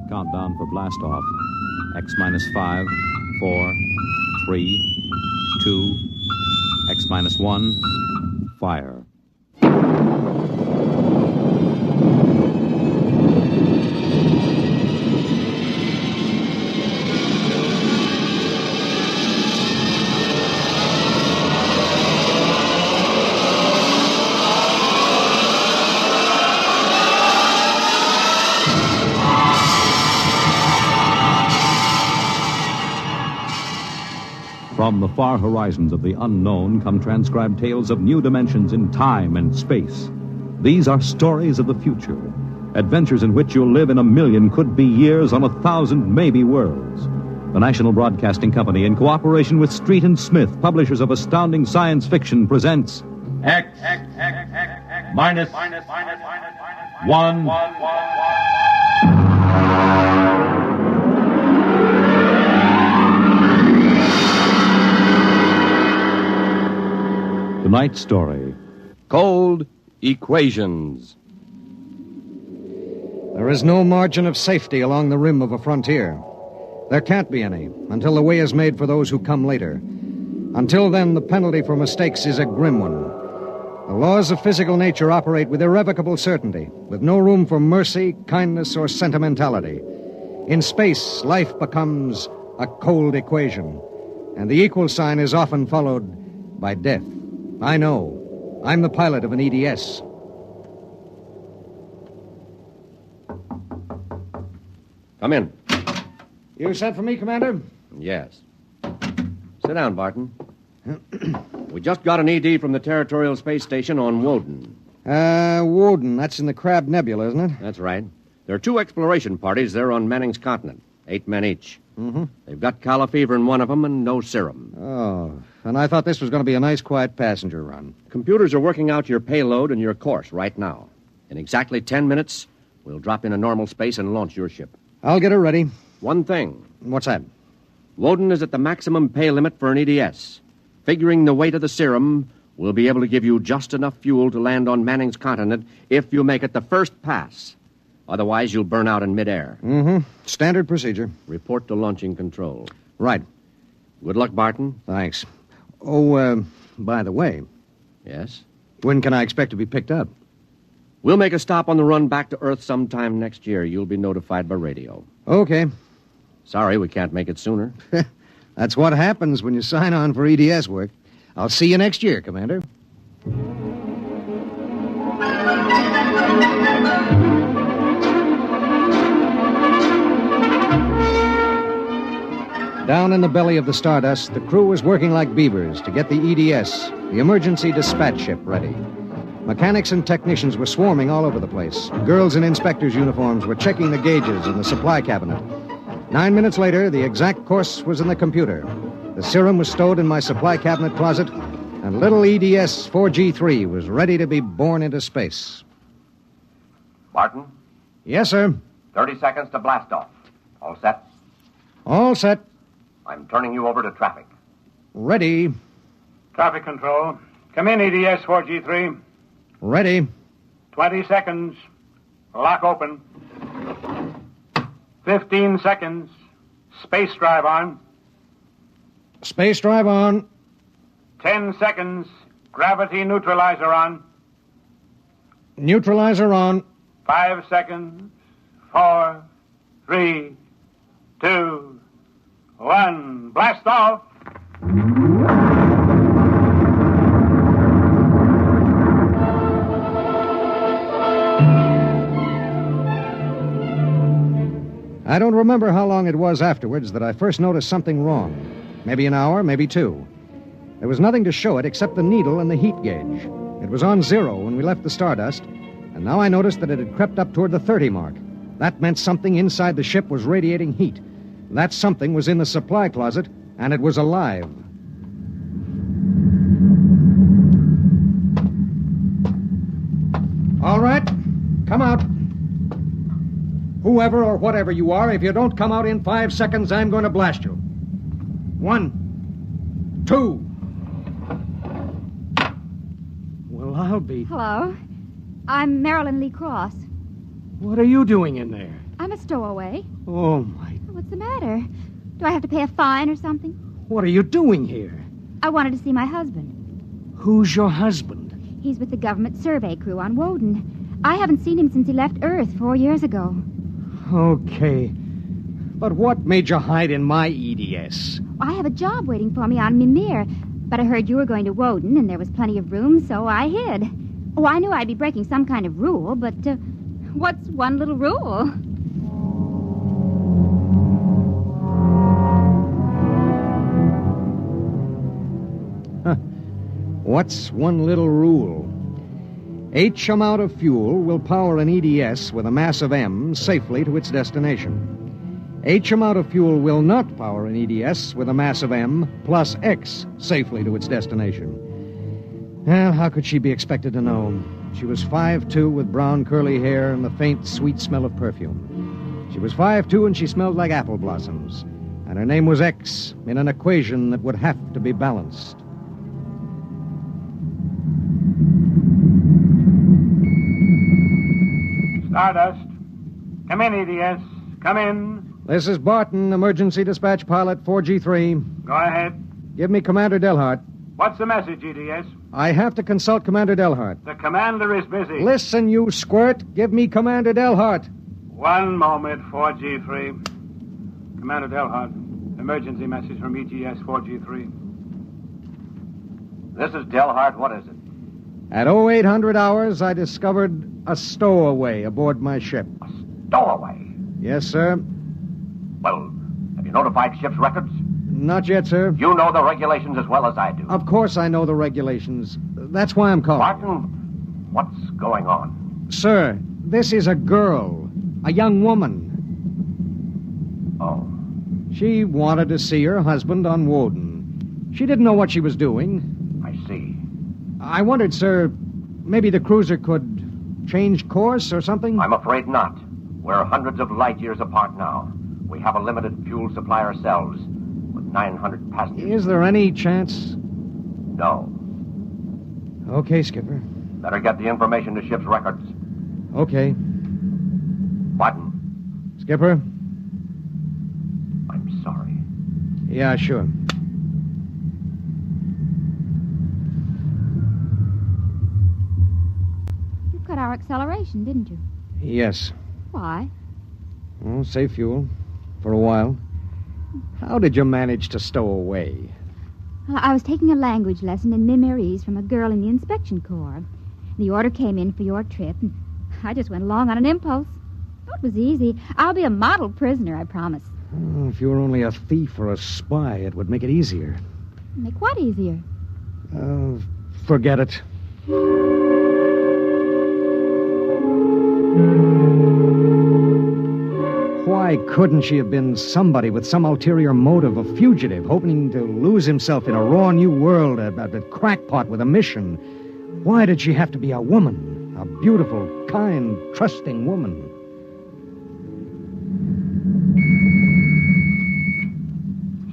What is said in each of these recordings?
Countdown for blast off. X minus 5, 4, 3, 2, X minus 1, fire. From the far horizons of the unknown come transcribed tales of new dimensions in time and space. These are stories of the future, adventures in which you'll live in a million could-be years on 1,000 maybe worlds. The National Broadcasting Company, in cooperation with Street and Smith, publishers of astounding science fiction, presents X minus 1. Tonight's story. Cold Equations. There is no margin of safety along the rim of a frontier. There can't be any until the way is made for those who come later. Until then, the penalty for mistakes is a grim one. The laws of physical nature operate with irrevocable certainty, with no room for mercy, kindness, or sentimentality. In space, life becomes a cold equation, and the equal sign is often followed by death. I know. I'm the pilot of an EDS. Come in. You sent for me, Commander? Yes. Sit down, Barton. We just got an ED from the Territorial Space Station on Woden. Woden. That's in the Crab Nebula, isn't it? That's right. There are 2 exploration parties there on Manning's continent. 8 men each. Mm-hmm. They've got calla fever in one of them and no serum. Oh, and I thought this was going to be a nice, quiet passenger run. Computers are working out your payload and your course right now. In exactly 10 minutes, we'll drop in a normal space and launch your ship. I'll get her ready. One thing. What's that? Woden is at the maximum pay limit for an EDS. Figuring the weight of the serum, we'll be able to give you just enough fuel to land on Manning's continent if you make it the first pass. Otherwise, you'll burn out in midair. Mm-hmm. Standard procedure. Report to launching control. Right. Good luck, Barton. Thanks. Oh, by the way, Yes? when can I expect to be picked up? We'll make a stop on the run back to Earth sometime next year. You'll be notified by radio. Okay. Sorry, we can't make it sooner. That's what happens when you sign on for EDS work. I'll see you next year, Commander. Down in the belly of the Stardust, the crew was working like beavers to get the EDS, the Emergency Dispatch Ship, ready. Mechanics and technicians were swarming all over the place. Girls in inspectors' uniforms were checking the gauges in the supply cabinet. 9 minutes later, the exact course was in the computer. The serum was stowed in my supply cabinet closet, and little EDS 4G3 was ready to be born into space. Barton, Yes, sir. 30 seconds to blast off. All set? All set. I'm turning you over to traffic. Ready. Traffic control. Come in, EDS 4G3. Ready. 20 seconds. Lock open. 15 seconds. Space drive on. Space drive on. 10 seconds. Gravity neutralizer on. Neutralizer on. 5 seconds. 4, 3, 2, 1. Blast off. I don't remember how long it was afterwards that I first noticed something wrong. Maybe an hour, maybe 2. There was nothing to show it except the needle and the heat gauge. It was on 0 when we left the Stardust, and now I noticed that it had crept up toward the 30 mark. That meant something inside the ship was radiating heat. That something was in the supply closet, and it was alive. All right, come out. Whoever or whatever you are, if you don't come out in 5 seconds, I'm going to blast you. 1, 2. Well, I'll be... Hello. I'm Marilyn Lee Cross. What are you doing in there? I'm a stowaway. Oh, my... What's the matter? Do I have to pay a fine or something? What are you doing here? I wanted to see my husband. Who's your husband? He's with the government survey crew on Woden. I haven't seen him since he left Earth 4 years ago. Okay. But what made you hide in my EDS? I have a job waiting for me on Mimir, but I heard you were going to Woden and there was plenty of room, so I hid. Oh, I knew I'd be breaking some kind of rule, but what's one little rule? What's one little rule? H amount of fuel will power an EDS with a mass of M safely to its destination. H amount of fuel will not power an EDS with a mass of M plus X safely to its destination. Well, how could she be expected to know? She was 5'2" with brown curly hair and the faint, sweet smell of perfume. She was 5'2" and she smelled like apple blossoms. And her name was X in an equation that would have to be balanced. Stardust. Come in, EDS. Come in. This is Barton, emergency dispatch pilot 4G3. Go ahead. Give me Commander Delhart. What's the message, EDS? I have to consult Commander Delhart. The commander is busy. Listen, you squirt. Give me Commander Delhart. One moment, 4G3. Commander Delhart. Emergency message from ETS 4G3. This is Delhart. What is it? At 0800 hours, I discovered a stowaway aboard my ship. A stowaway? Yes, sir. Well, have you notified ship's records? Not yet, sir. You know the regulations as well as I do. Of course I know the regulations. That's why I'm calling. Barton, what's going on? Sir, this is a girl. A young woman. Oh. She wanted to see her husband on Woden. She didn't know what she was doing. I see. I wondered, sir, maybe the cruiser could change course or something? I'm afraid not. We're hundreds of light years apart now. We have a limited fuel supply ourselves, with 900 passengers. Is there any chance? No. Okay, Skipper. Better get the information to ship's records. Okay. Barton. Skipper? I'm sorry. Yeah, sure. You cut our acceleration, didn't you? Yes. Why? Oh, save fuel. For a while. How did you manage to stow away? I was taking a language lesson in Mimirese from a girl in the inspection corps. The order came in for your trip, and I just went along on an impulse. Oh, it was easy. I'll be a model prisoner, I promise. Oh, if you were only a thief or a spy, it would make it easier. Make what easier? Forget it. Why couldn't she have been somebody with some ulterior motive, a fugitive, hoping to lose himself in a raw new world, a crackpot with a mission? Why did she have to be a woman? A beautiful, kind, trusting woman?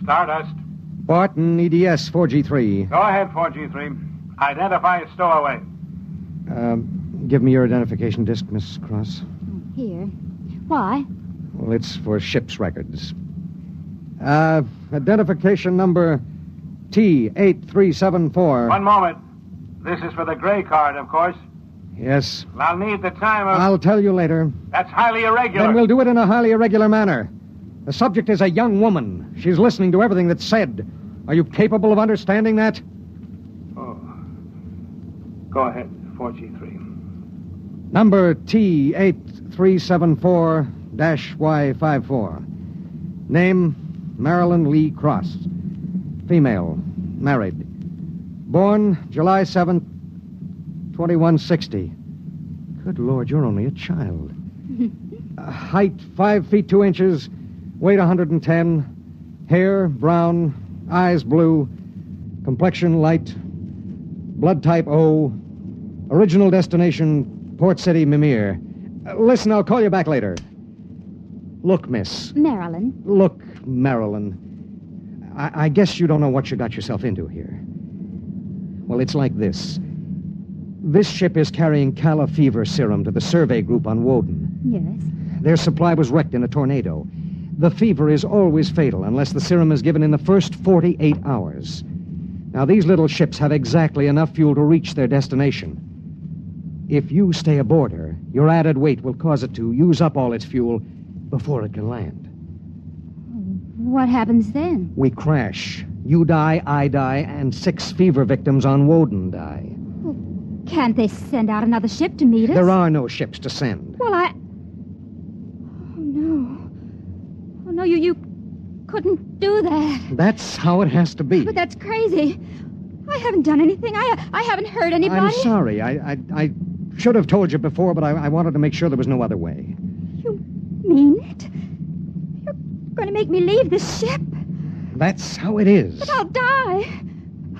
Stardust. Barton, EDS 4G3. Go ahead, 4G3. Identify a stowaway. Give me your identification disc, Miss Cross. Here. Why? Well, it's for ship's records. Identification number T8374. One moment. This is for the gray card, of course. Yes. I'll need the time of... I'll tell you later. That's highly irregular. Then we'll do it in a highly irregular manner. The subject is a young woman. She's listening to everything that's said. Are you capable of understanding that? Oh. Go ahead, 4G3. Number T8374-Y54. Name, Marilyn Lee Cross. Female, married. Born July 7th, 2160. Good Lord, you're only a child. Height, 5 feet 2 inches. Weight, 110. Hair, brown. Eyes, blue. Complexion, light. Blood type, O. Original destination, Port City, Mimir. Listen, I'll call you back later. Look, miss. Marilyn. Look, Marilyn. I guess you don't know what you got yourself into here. Well, it's like this. This ship is carrying Calla fever serum to the survey group on Woden. Yes. Their supply was wrecked in a tornado. The fever is always fatal unless the serum is given in the first 48 hours. Now, these little ships have exactly enough fuel to reach their destination. If you stay aboard her, your added weight will cause it to use up all its fuel before it can land. What happens then? We crash. You die, I die, and 6 fever victims on Woden die. Well, can't they send out another ship to meet us? There are no ships to send. Well, Oh, no. Oh, no, you couldn't do that. That's how it has to be. But that's crazy. I haven't done anything. I haven't hurt anybody. I'm sorry. I should have told you before, but I wanted to make sure there was no other way. You mean it? You're going to make me leave this ship? That's how it is. But I'll die.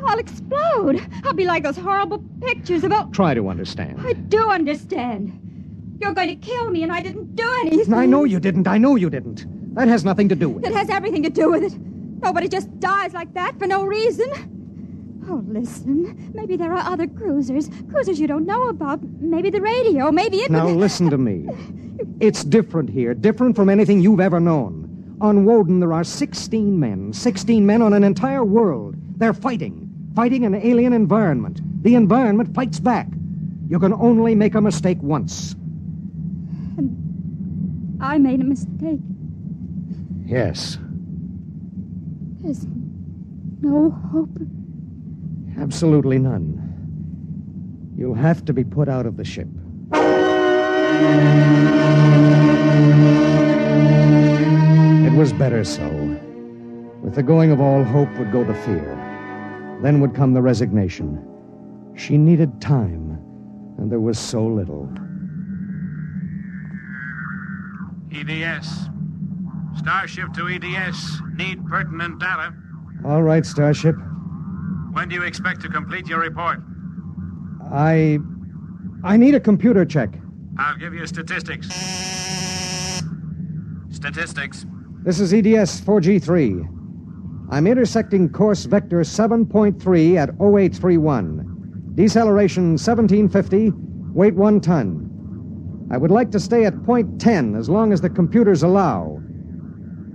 I'll explode. I'll be like those horrible pictures about... Try to understand. I do understand. You're going to kill me, and I didn't do anything. I know you didn't. That has nothing to do with it. It has everything to do with it. Nobody just dies like that for no reason. Oh, listen. Maybe there are other cruisers. Cruisers you don't know about. Maybe the radio. Maybe it... Now, listen to me. It's different here. Different from anything you've ever known. On Woden, there are 16 men. 16 men on an entire world. They're fighting. Fighting an alien environment. The environment fights back. You can only make a mistake once. And I made a mistake. Yes. There's no hope. Absolutely none. You'll have to be put out of the ship. It was better so. With the going of all hope would go the fear. Then would come the resignation. She needed time, and there was so little. EDS. Starship to EDS. Need pertinent data. All right, Starship. When do you expect to complete your report? I need a computer check. I'll give you statistics. Statistics. This is EDS 4G3. I'm intersecting course vector 7.3 at 0831. Deceleration 1750, weight 1 ton. I would like to stay at point 10 as long as the computers allow.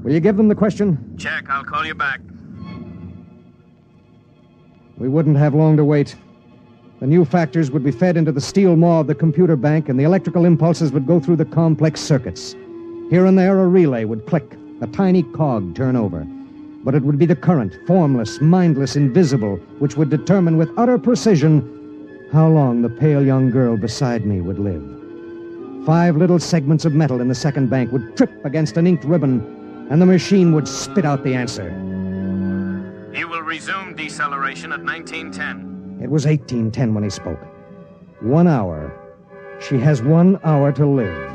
Will you give them the question? Check. I'll call you back. We wouldn't have long to wait. The new factors would be fed into the steel maw of the computer bank, and the electrical impulses would go through the complex circuits. Here and there, a relay would click, a tiny cog turn over. But it would be the current, formless, mindless, invisible, which would determine with utter precision how long the pale young girl beside me would live. 5 little segments of metal in the second bank would trip against an inked ribbon, and the machine would spit out the answer. You will resume deceleration at 1910. It was 1810 when he spoke. 1 hour. She has 1 hour to live.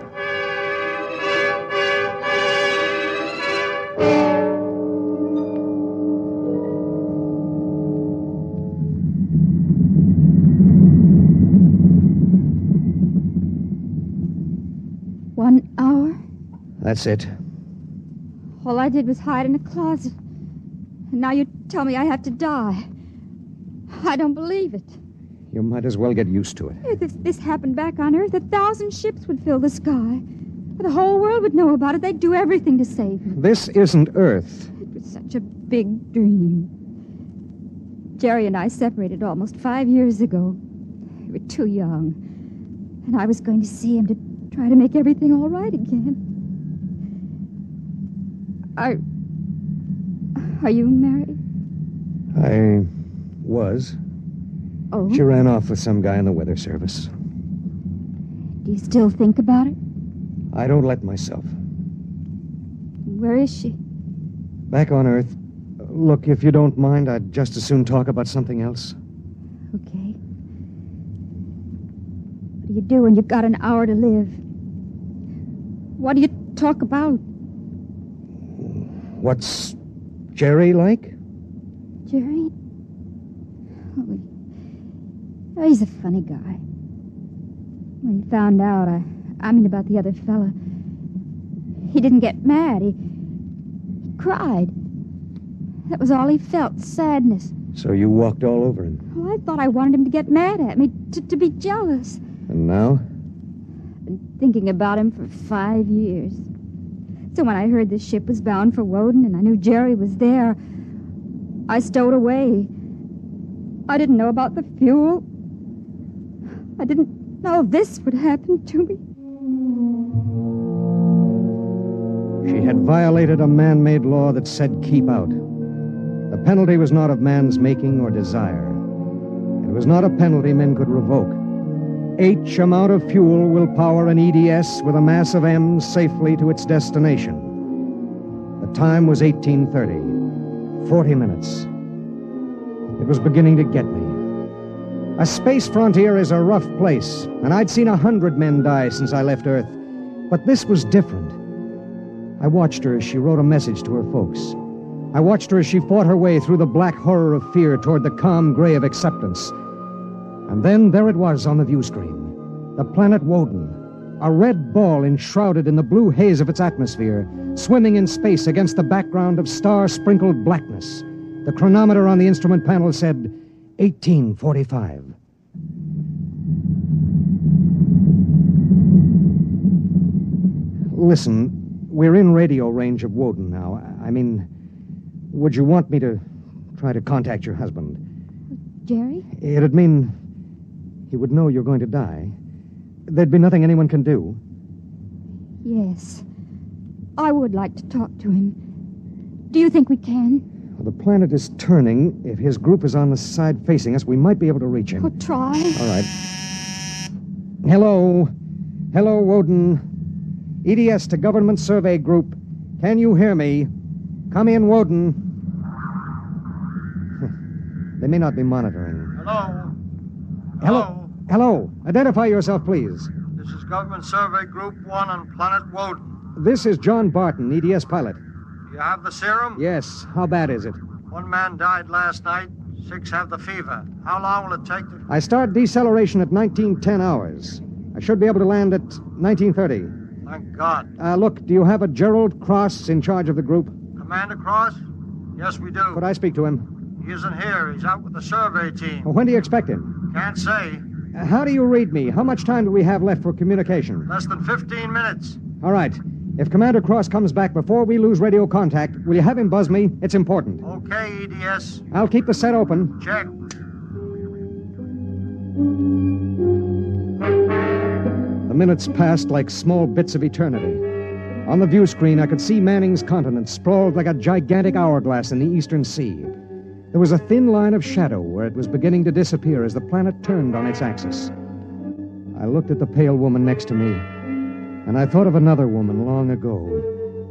That's it. All I did was hide in a closet. And now you tell me I have to die. I don't believe it. You might as well get used to it. If this happened back on Earth, 1,000 ships would fill the sky. The whole world would know about it. They'd do everything to save me. This isn't Earth. It was such a big dream. Jerry and I separated almost 5 years ago. We were too young. And I was going to see him to try to make everything all right again. Are you married? I was. Oh? She ran off with some guy in the weather service. Do you still think about it? I don't let myself. Where is she? Back on Earth. Look, if you don't mind, I'd just as soon talk about something else. Okay. What do you do when you've got an hour to live? What do you talk about? What's Jerry like? Jerry? Oh, he's a funny guy. When he found out, I mean about the other fella, he didn't get mad. He cried. That was all he felt, sadness. So you walked all over him. Well, I thought I wanted him to get mad at me, to be jealous. And now? Been thinking about him for 5 years. So when I heard the ship was bound for Woden and I knew Jerry was there, I stowed away. I didn't know about the fuel. I didn't know this would happen to me. She had violated a man-made law that said keep out. The penalty was not of man's making or desire. It was not a penalty men could revoke. H amount of fuel will power an EDS with a mass of M's safely to its destination. The time was 1830. 40 minutes. It was beginning to get me. A space frontier is a rough place, and I'd seen 100 men die since I left Earth. But this was different. I watched her as she wrote a message to her folks. I watched her as she fought her way through the black horror of fear toward the calm gray of acceptance. And then there it was on the view screen. The planet Woden, a red ball enshrouded in the blue haze of its atmosphere, swimming in space against the background of star-sprinkled blackness. The chronometer on the instrument panel said 1845. Listen, we're in radio range of Woden now. I mean, would you want me to try to contact your husband? Jerry? It'd mean he would know you're going to die. There'd be nothing anyone can do. Yes. I would like to talk to him. Do you think we can? Well, the planet is turning. If his group is on the side facing us, we might be able to reach him. Oh, try. All right. Hello. Hello, Woden. EDS to Government Survey Group. Can you hear me? Come in, Woden. They may not be monitoring. Hello? Hello? Hello. Identify yourself, please. This is Government Survey Group 1 on Planet Woden. This is John Barton, EDS pilot. Do you have the serum? Yes. How bad is it? 1 man died last night. 6 have the fever. How long will it take to... I start deceleration at 1910 hours. I should be able to land at 1930. Thank God. Look, do you have a Gerald Cross in charge of the group? Commander Cross? Yes, we do. Could I speak to him? He isn't here. He's out with the survey team. Well, when do you expect him? Can't say. How do you read me? How much time do we have left for communication? Less than 15 minutes. All right. If Commander Cross comes back before we lose radio contact, will you have him buzz me? It's important. Okay, EDS. I'll keep the set open. Check. The minutes passed like small bits of eternity. On the view screen, I could see Manning's continent sprawled like a gigantic hourglass in the eastern sea. There was a thin line of shadow where it was beginning to disappear as the planet turned on its axis. I looked at the pale woman next to me, and I thought of another woman long ago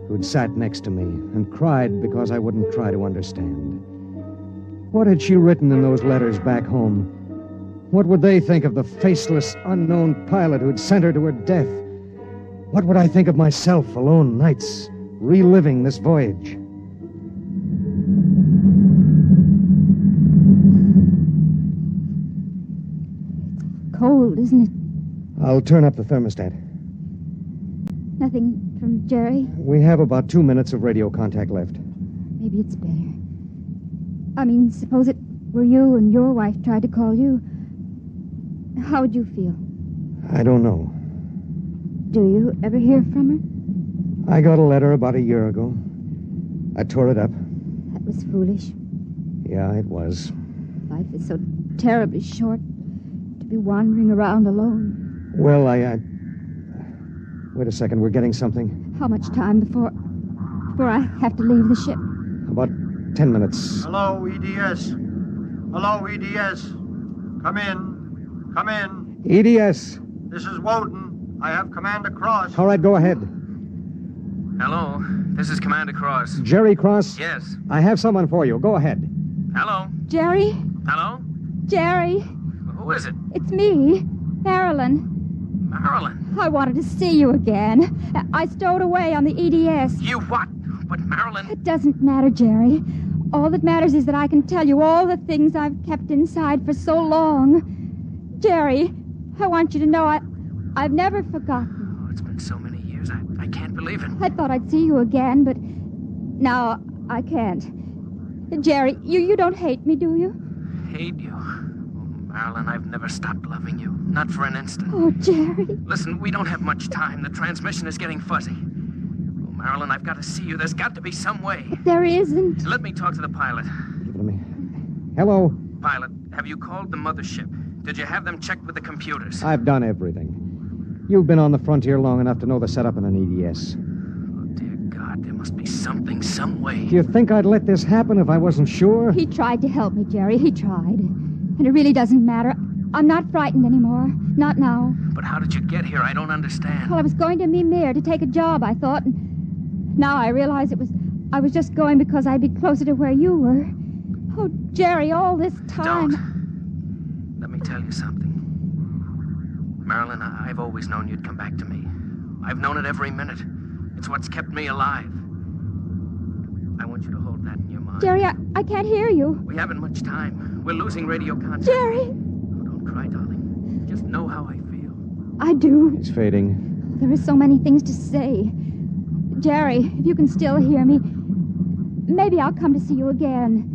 who'd sat next to me and cried because I wouldn't try to understand. What had she written in those letters back home? What would they think of the faceless, unknown pilot who'd sent her to her death? What would I think of myself alone nights, reliving this voyage? Cold, isn't it? I'll turn up the thermostat. Nothing from Jerry? We have about 2 minutes of radio contact left. Maybe it's better. I mean, suppose it were you and your wife tried to call you. How would you feel? I don't know. Do you ever hear from her? I got a letter about a year ago. I tore it up. That was foolish. Yeah, it was. Life is so terribly short to be wandering around alone. Well, Wait a second, we're getting something. How much time before I have to leave the ship? About 10 minutes. Hello, EDS. Hello, EDS. Come in. Come in. EDS. This is Woden. I have Commander Cross. All right, go ahead. Hello, this is Commander Cross. Jerry Cross? Yes. I have someone for you. Go ahead. Hello. Jerry? Hello? Jerry? Who is it? It's me, Marilyn. Marilyn. I wanted to see you again. I stowed away on the EDS. You what? But Marilyn... It doesn't matter, Jerry. All that matters is that I can tell you all the things I've kept inside for so long. Jerry, I want you to know I've never forgotten. Oh, it's been so many years. I can't believe it. I thought I'd see you again, but now I can't. Jerry, you don't hate me, do you? Hate you? Oh, Marilyn, I've never stopped loving you. Not for an instant. Oh, Jerry. Listen, we don't have much time. The transmission is getting fuzzy. Oh, Marilyn, I've got to see you. There's got to be some way. There isn't. Let me talk to the pilot. Give it to me. Hello. Pilot, have you called the mothership? Did you have them checked with the computers? I've done everything. You've been on the frontier long enough to know the setup in an EDS. Oh, dear God, there must be something, some way. Do you think I'd let this happen if I wasn't sure? He tried to help me, Jerry. He tried. And it really doesn't matter. I'm not frightened anymore. Not now. But how did you get here? I don't understand. Well, I was going to Mimir to take a job, I thought. And now I realize I was just going because I'd be closer to where you were. Oh, Jerry, all this time... Don't. Let me tell you something. Marilyn, I've always known you'd come back to me. I've known it every minute. It's what's kept me alive. I want you to hold that in your mind. Jerry, I can't hear you. We haven't much time. We're losing radio contact. Jerry! Oh, don't cry, darling. Just know how I feel. I do. It's fading. There are so many things to say. Jerry, if you can still hear me, maybe I'll come to see you again.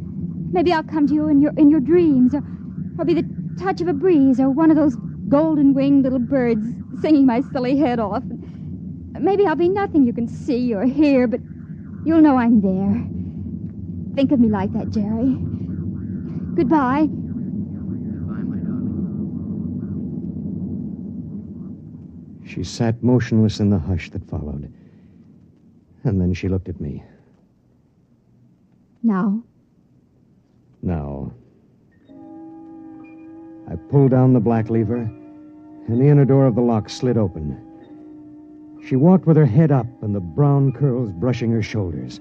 Maybe I'll come to you in your dreams, or be the touch of a breeze, or one of those golden-winged little birds singing my silly head off. Maybe I'll be nothing you can see or hear, but you'll know I'm there. Think of me like that, Jerry. Goodbye. Goodbye, my darling. She sat motionless in the hush that followed. And then she looked at me. Now? Now. I pulled down the black lever, and the inner door of the lock slid open. She walked with her head up and the brown curls brushing her shoulders.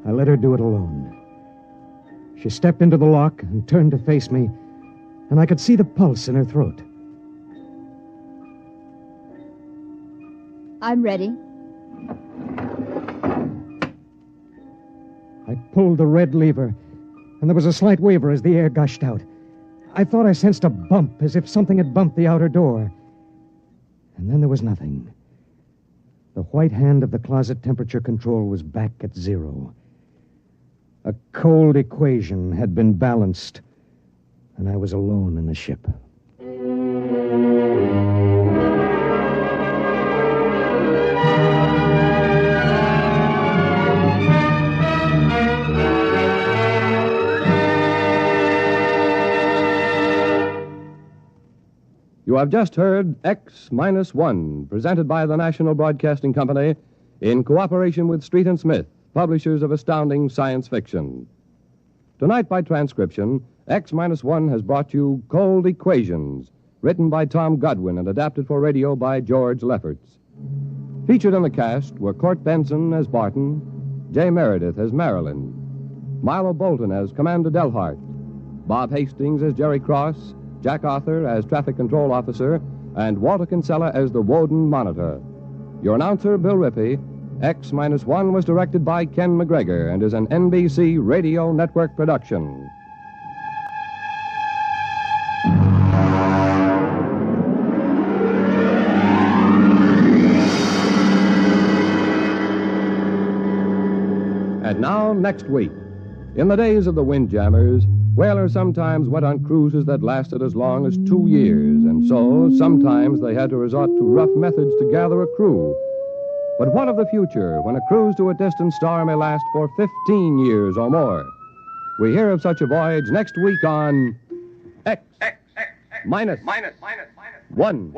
I let her do it alone. She stepped into the lock and turned to face me, and I could see the pulse in her throat. I'm ready. I pulled the red lever, and there was a slight waver as the air gushed out. I thought I sensed a bump, as if something had bumped the outer door. And then there was nothing. The white hand of the closet temperature control was back at 0. A cold equation had been balanced, and I was alone in the ship. You have just heard X-1, presented by the National Broadcasting Company in cooperation with Street and Smith, publishers of astounding science fiction. Tonight, by transcription, X-1 has brought you Cold Equations, written by Tom Godwin and adapted for radio by George Lefferts. Featured in the cast were Court Benson as Barton, Jay Meredith as Marilyn, Milo Bolton as Commander Delhart, Bob Hastings as Jerry Cross, Jack Arthur as Traffic Control Officer, and Walter Kinsella as the Woden Monitor. Your announcer, Bill Rippey. X-1 was directed by Ken McGregor and is an NBC Radio Network production. And now, next week. In the days of the Windjammers, whalers sometimes went on cruises that lasted as long as 2 years, and so sometimes they had to resort to rough methods to gather a crew. But what of the future when a cruise to a distant star may last for 15 years or more? We hear of such a voyage next week on X minus 1.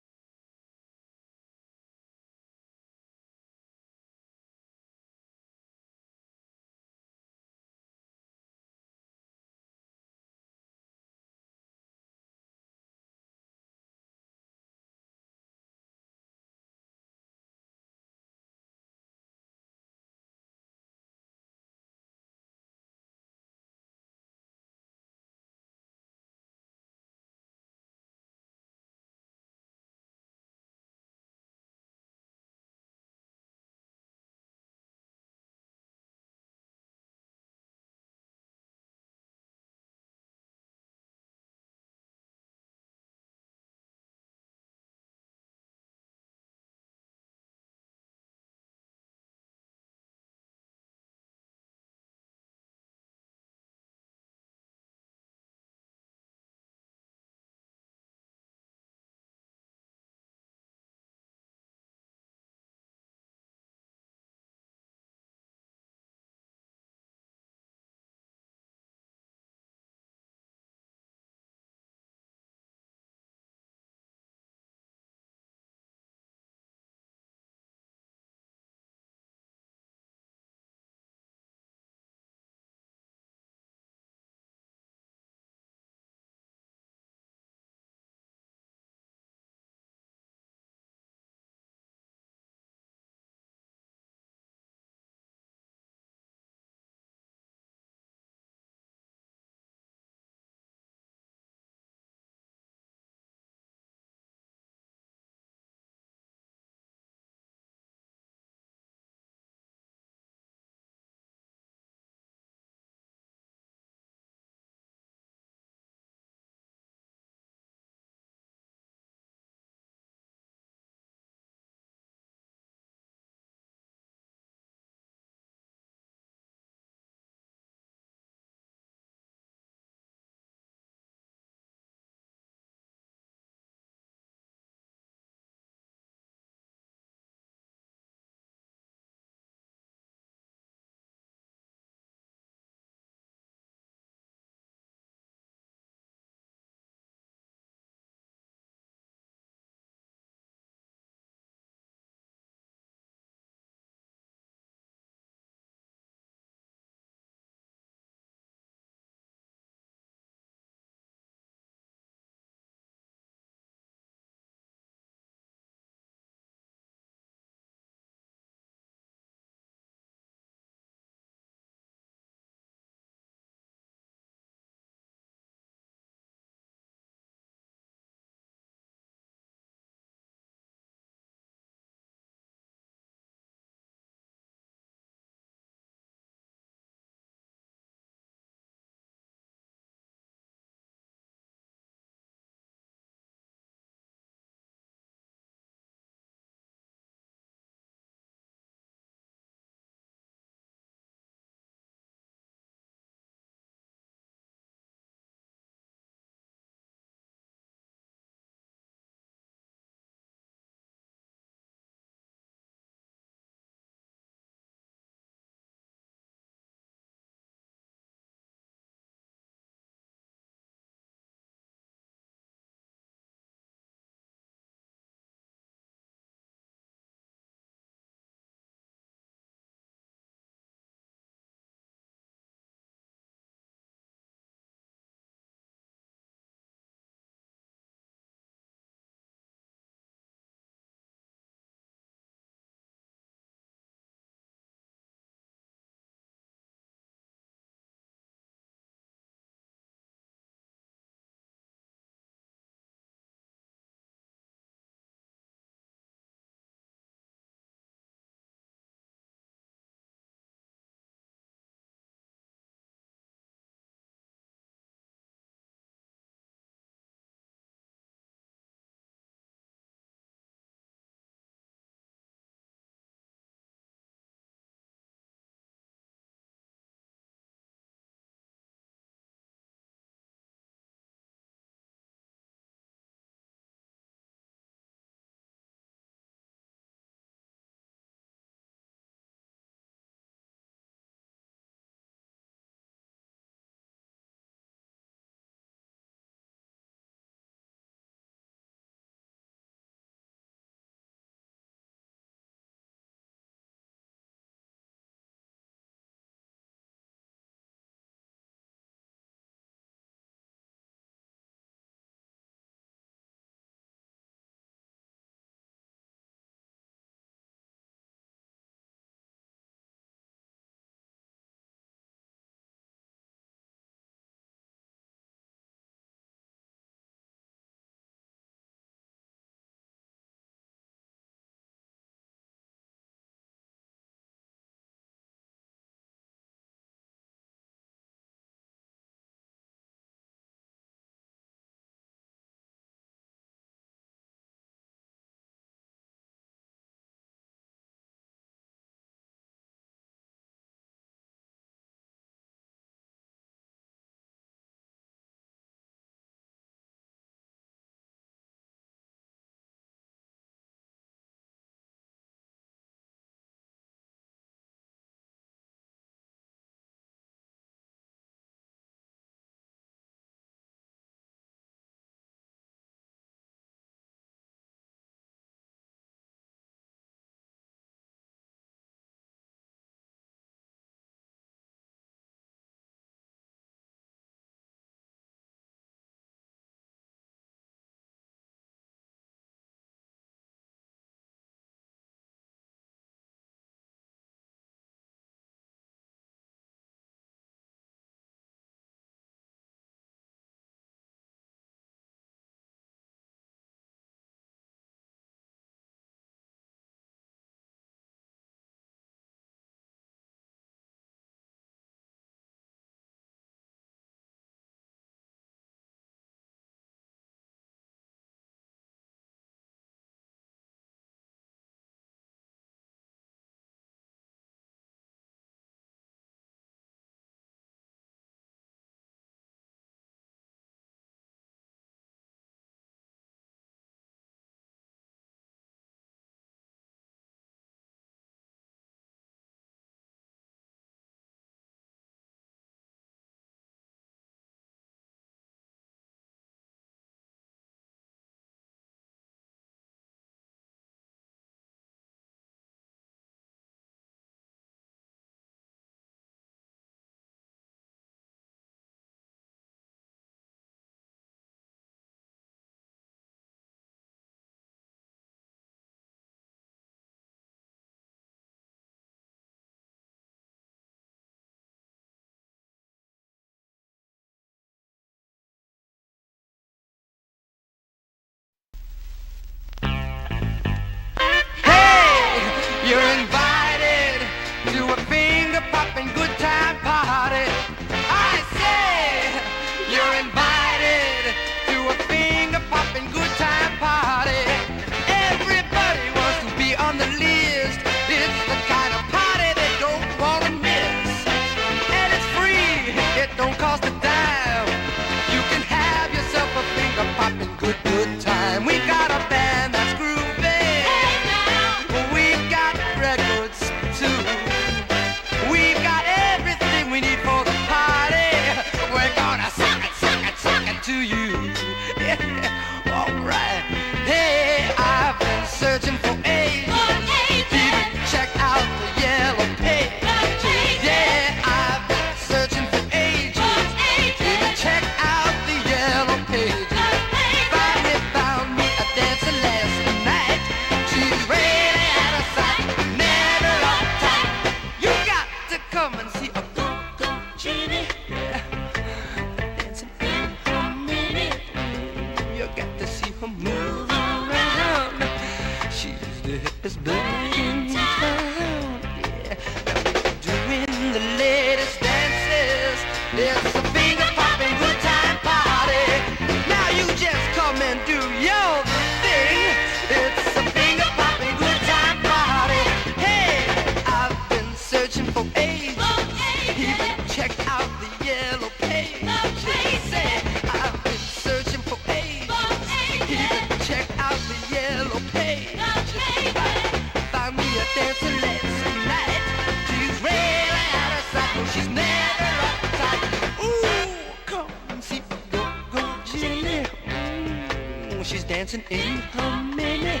she's dancing in her mini.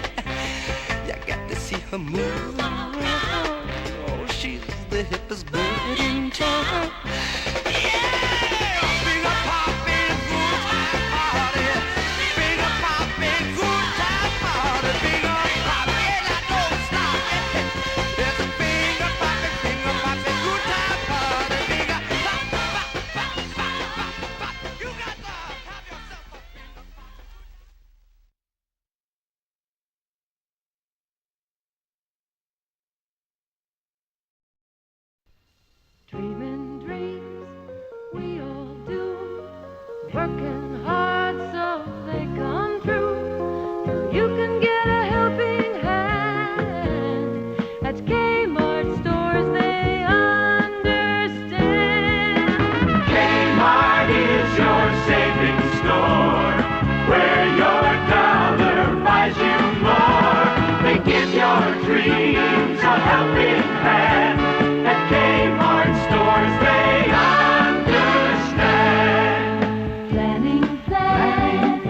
You got to see her move. Oh, she's the hippest bird in town. Dreaming dreams we all do, working hard so they come true. Till you can get a helping hand at Kmart stores, they understand. Kmart is your savings store, where your dollar buys you more. They give your dreams a helping hand. At Kmart stores, they understand. Planning plans,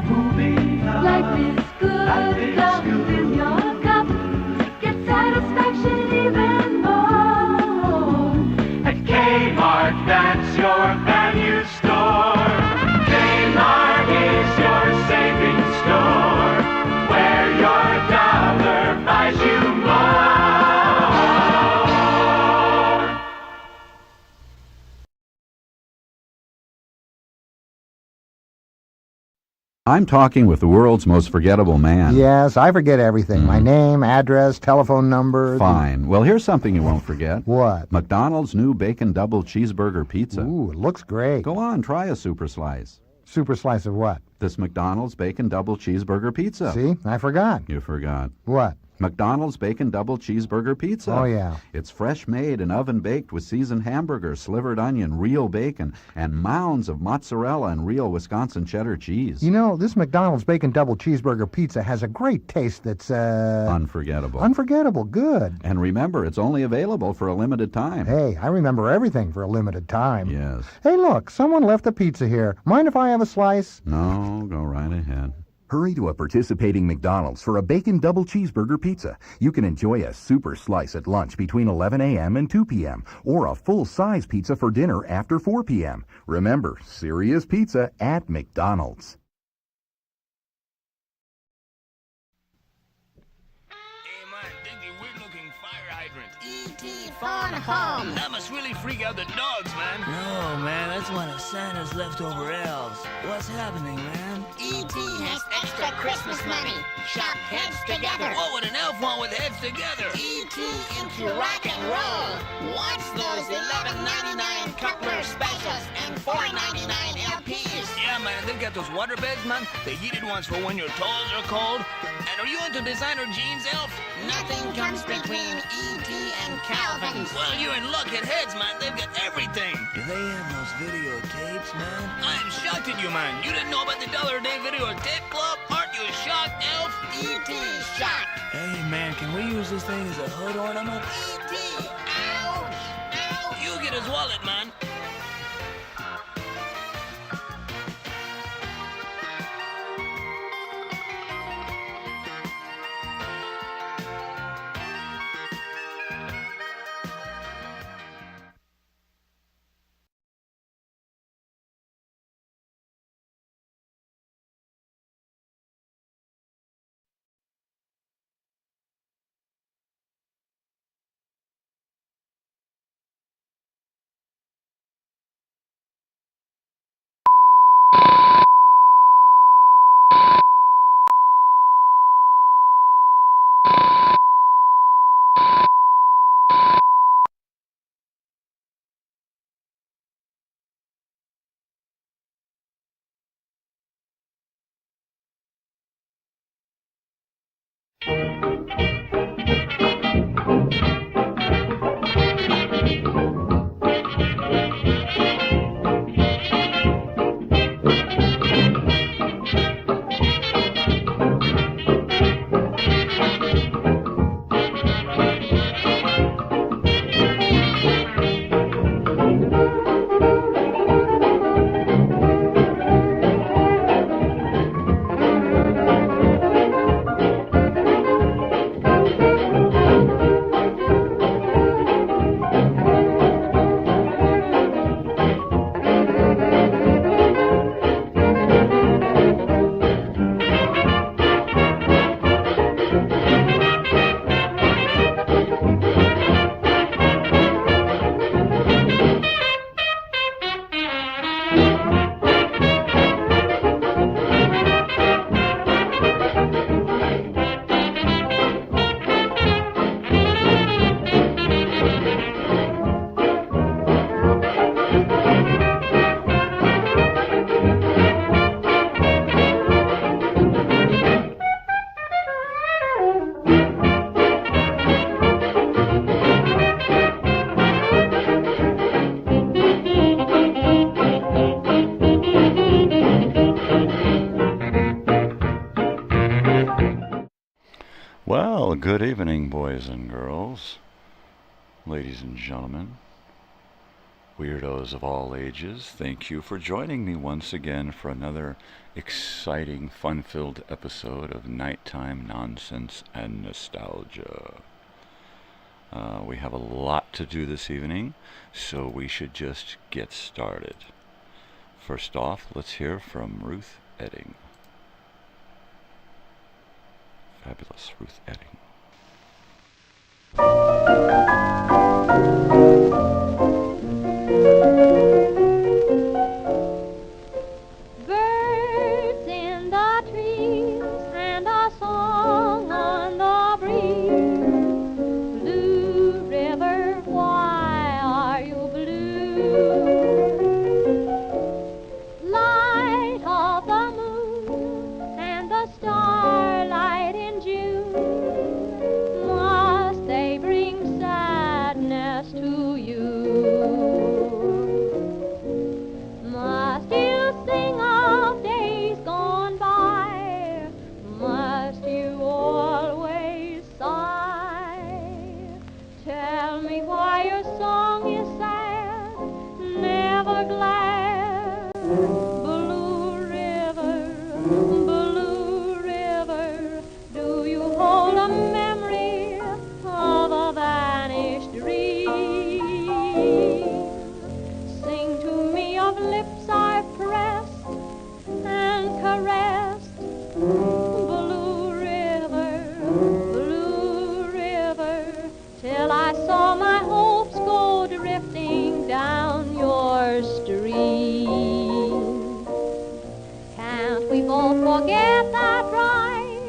moving up. Life is good, come fill your cup. Get satisfaction even more. At Kmart, that's your value store. Kmart is your savings store, where your dollar buys you more. I'm talking with the world's most forgettable man. Yes, I forget everything. My name, address, telephone number. Fine. Well, here's something you won't forget. What? McDonald's new bacon double cheeseburger pizza. Ooh, it looks great. Go on, try a super slice. Super slice of what? This McDonald's bacon double cheeseburger pizza. See? I forgot. You forgot. What? McDonald's bacon double cheeseburger pizza. Oh, yeah. It's fresh made and oven baked with seasoned hamburger, slivered onion, real bacon, and mounds of mozzarella and real Wisconsin cheddar cheese. You know, this McDonald's bacon double cheeseburger pizza has a great taste that's, unforgettable. Unforgettable, good. And remember, it's only available for a limited time. Hey, I remember everything for a limited time. Yes. Hey, look, someone left a pizza here. Mind if I have a slice? No, go right ahead. Hurry to a participating McDonald's for a bacon double cheeseburger pizza. You can enjoy a super slice at lunch between 11 a.m. and 2 p.m. or a full-size pizza for dinner after 4 p.m. Remember, serious pizza at McDonald's. E.T. phone home. That must really freak out the dogs, man. No, man, that's one of Santa's leftover elves. What's happening, man? E.T. has extra Christmas money. Shop heads together. What would an elf want with heads together? E.T. into rock and roll. Watch those $11.99 coupler specials and $4.99 LPs. Yeah, man, they've got those water beds, man. The heated ones for when your toes are cold. And are you into designer jeans, elf? Nothing comes between E.T. and Calvin's. Well, you're in luck at heads, man. They've got everything. Do they have those videotapes, man? I'm shocked at you, man. You didn't know about the $1 a day videotape club? Aren't you shocked, elf? E.T. shocked. Hey, man, can we use this thing as a hood ornament? E.T. Ouch! Ouch! You get his wallet, man. good evening, boys and girls, ladies and gentlemen, weirdos of all ages. Thank you for joining me once again for another exciting, fun-filled episode of Nighttime Nonsense and Nostalgia. We have a lot to do this evening, so we should just get started. First off, let's hear from Ruth Edding. Fabulous Ruth Edding. Birds in the trees and a song on the breeze. Blue River, why are you blue? Light of the moon and the starlight in June, must they bring sadness to you? Must you sing of days gone by? Must you always sigh? Tell me why your song is sad, never glad. Blue River, do you hold a memory of a vanished dream? Sing to me of lips I've pressed and caressed. Blue River, till I saw my hopes go drifting down your stream. Can't we both forget that bright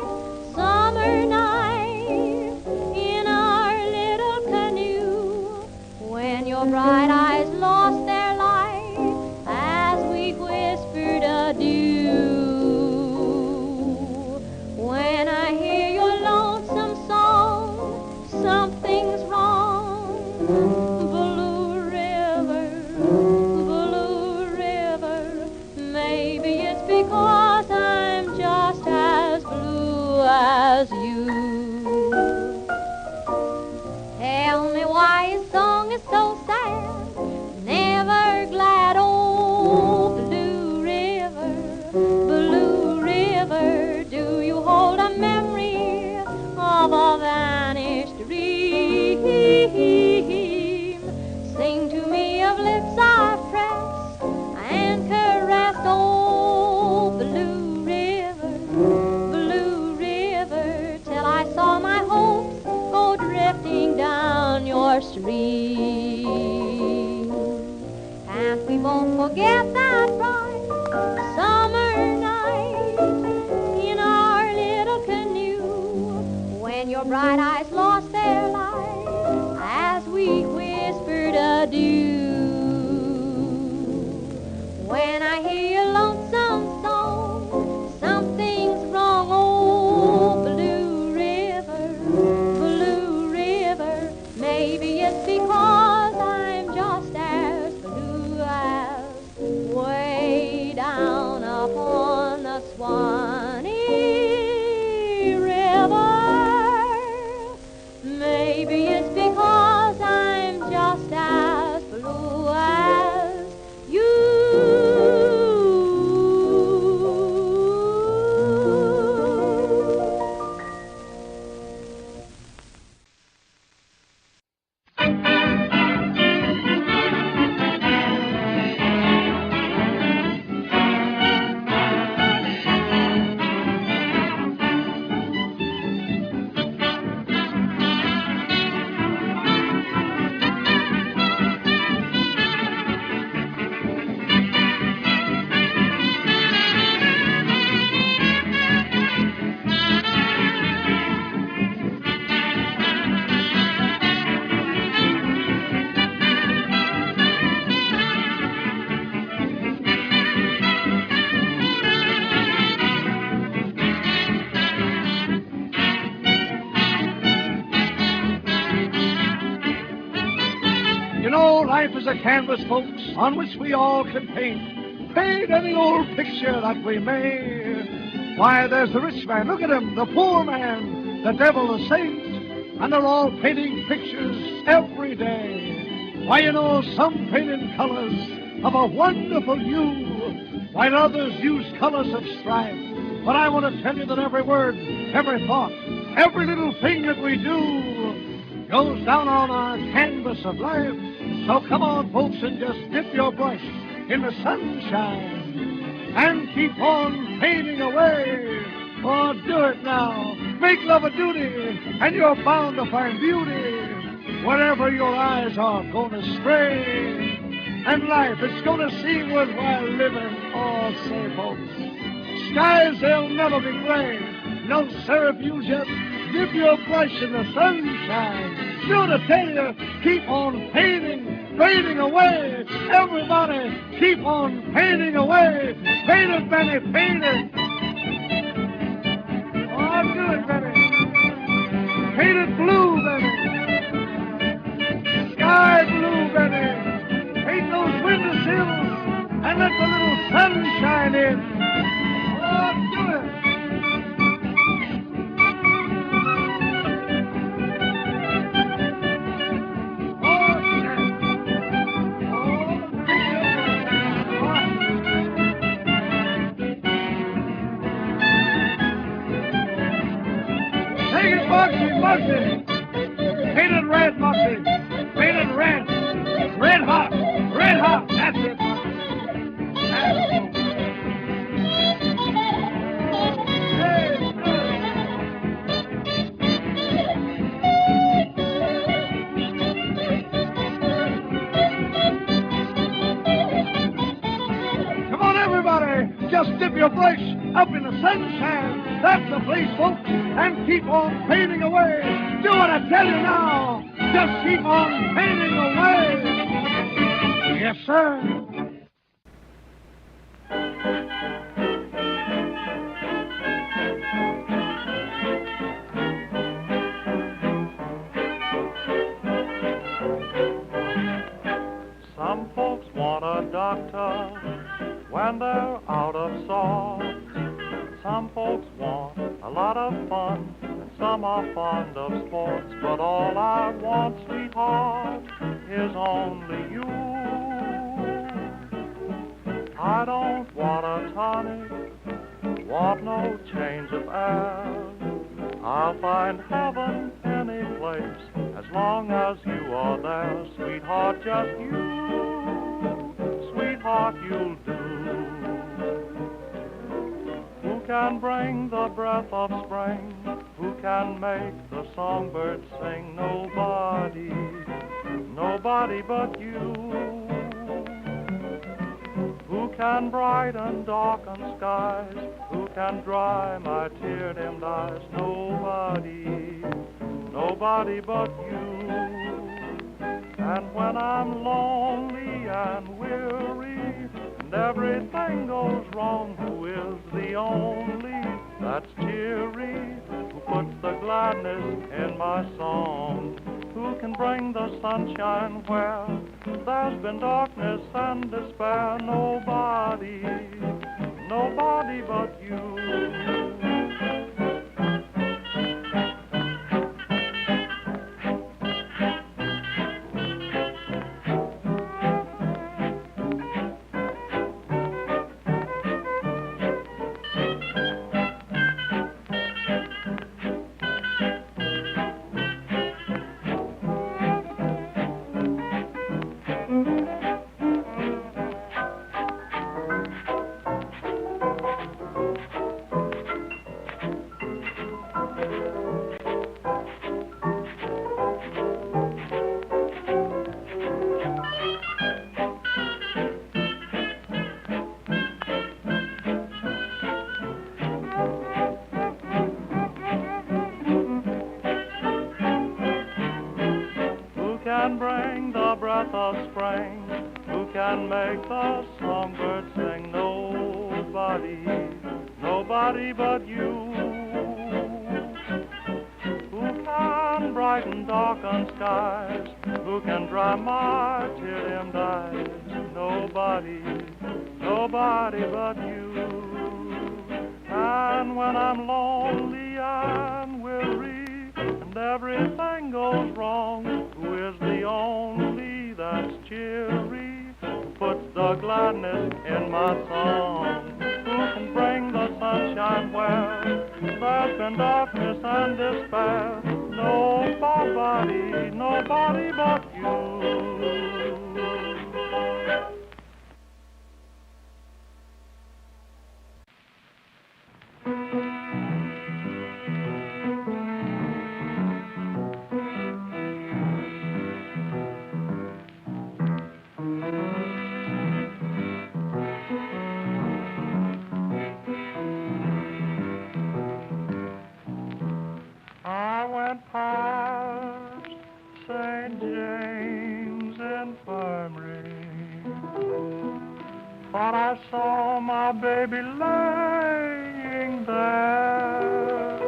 summer night in our little canoe, when your bright eyes lost their light as we whispered adieu? When I hear your lonesome song, something's wrong. Blue River, maybe it's because I'm just as blue as you. Tell me why his song is so sad, never glad. Oh, Blue River, do you hold a memory of a vanished dream? Sing to me of lips I've pressed and caressed. Oh, Blue River, till I saw my hopes go drifting down your stream. Can't we both forget that bright summer night in our little canoe, when your bright eyes lost their light as we whispered adieu? When I hear your lonesome song, something's wrong. Oh, Blue River, maybe it's because I'm just as blue as way down upon the Swanee River. Maybe it's because I'm just as blue as you. Life is a canvas, folks, on which we all can paint any old picture that we may. Why, there's the rich man, look at him, the poor man, the devil, the saint, and they're all painting pictures every day. Why, you know, some paint in colors of a wonderful hue, while others use colors of strife. But I want to tell you that every word, every thought, every little thing that we do goes down on our canvas of life. So come on, folks, and just dip your brush in the sunshine and keep on painting away. Oh, do it now. Make love a duty, and you're bound to find beauty wherever your eyes are going to stray. And life, it's going to seem worthwhile living. Oh, say, folks, skies, they'll never be gray. No, sir, if you just dip your brush in the sunshine, sure to tell you, keep on painting, painting away. Everybody, keep on painting away. Paint it, Benny, paint it. Oh, do it, Benny. Paint it blue, Benny. Sky blue, Benny. Paint those windowsills and let the little sunshine in. Oh, do it. Moxie. Painted red, Moxie. Painted red. Red hot. Red hot. That's it. Come on, everybody. Just dip your brush up in the sunshine. That's the place, folks. And keep on painting away. Do what I tell you now. Just keep on painting away. Yes, sir. Some folks want a doctor when they're out of sorts. Some folks want a lot of fun, and some are fond of sports. But all I want, sweetheart, is only you. I don't want a tonic, want no change of air. I'll find heaven any place as long as you are there. Sweetheart, just you, sweetheart, you'll do. Who can bring the breath of spring? Who can make the songbird sing? Nobody, nobody but you. Who can brighten darkened skies? Who can dry my tear-dimmed eyes? Nobody, nobody but you. And when I'm lonely and weary and everything goes wrong, who is the only that's cheery, who puts the gladness in my song? Who can bring the sunshine where there's been darkness and despair? Nobody, nobody but you. Bring the breath of spring, who can make the songbird sing? Nobody, nobody but you. Who can brighten darkened skies? Who can dry my tear-dimmed eyes? Nobody, nobody but you. And when I'm lonely and weary everything goes wrong. Who is the only that's cheery, who puts the gladness in my song? Who can bring the sunshine where there's been darkness and despair? Nobody, nobody but you. I went past St. James Infirmary, thought I saw my baby laying there,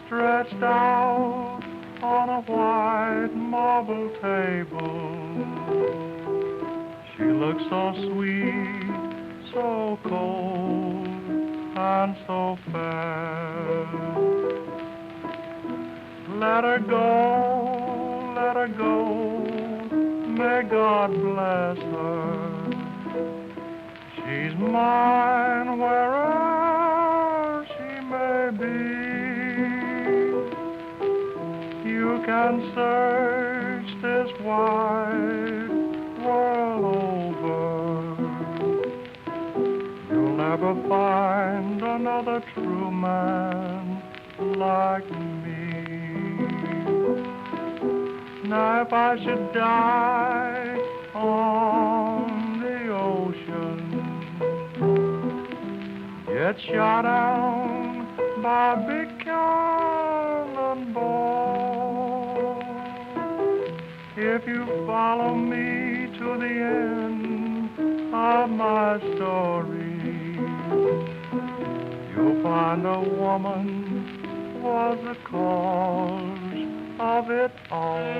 stretched out on a white marble table. She looked so sweet, so cold, and so fair. Let her go, let her go, may God bless her. She's mine wherever she may be. You can search this wide world over. You'll never find another true man like me. Now if I should die on the ocean, get shot down by a big cannonball, if you follow me to the end of my story, you'll find a woman was the cause of it all.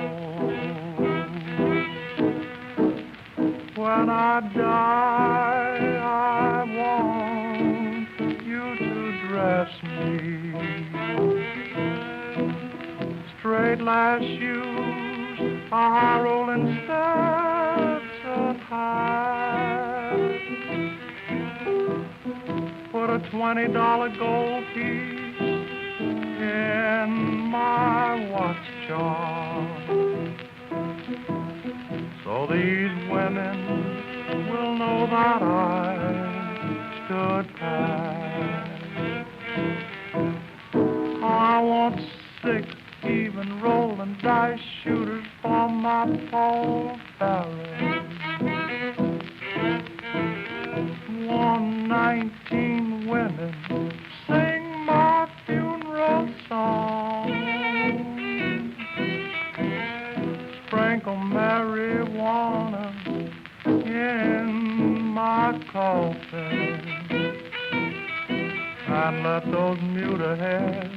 When I die, I want you to dress me. Straight lash shoes, high rolling steps and high. Put a $20 gold piece in my watch charm, so these women will know that I stood pat. I want 6 even rolling dice shooters for my Paul Barrett. 119 women sing my funeral song. Sprinkle marijuana in my coffin, and let those mute heads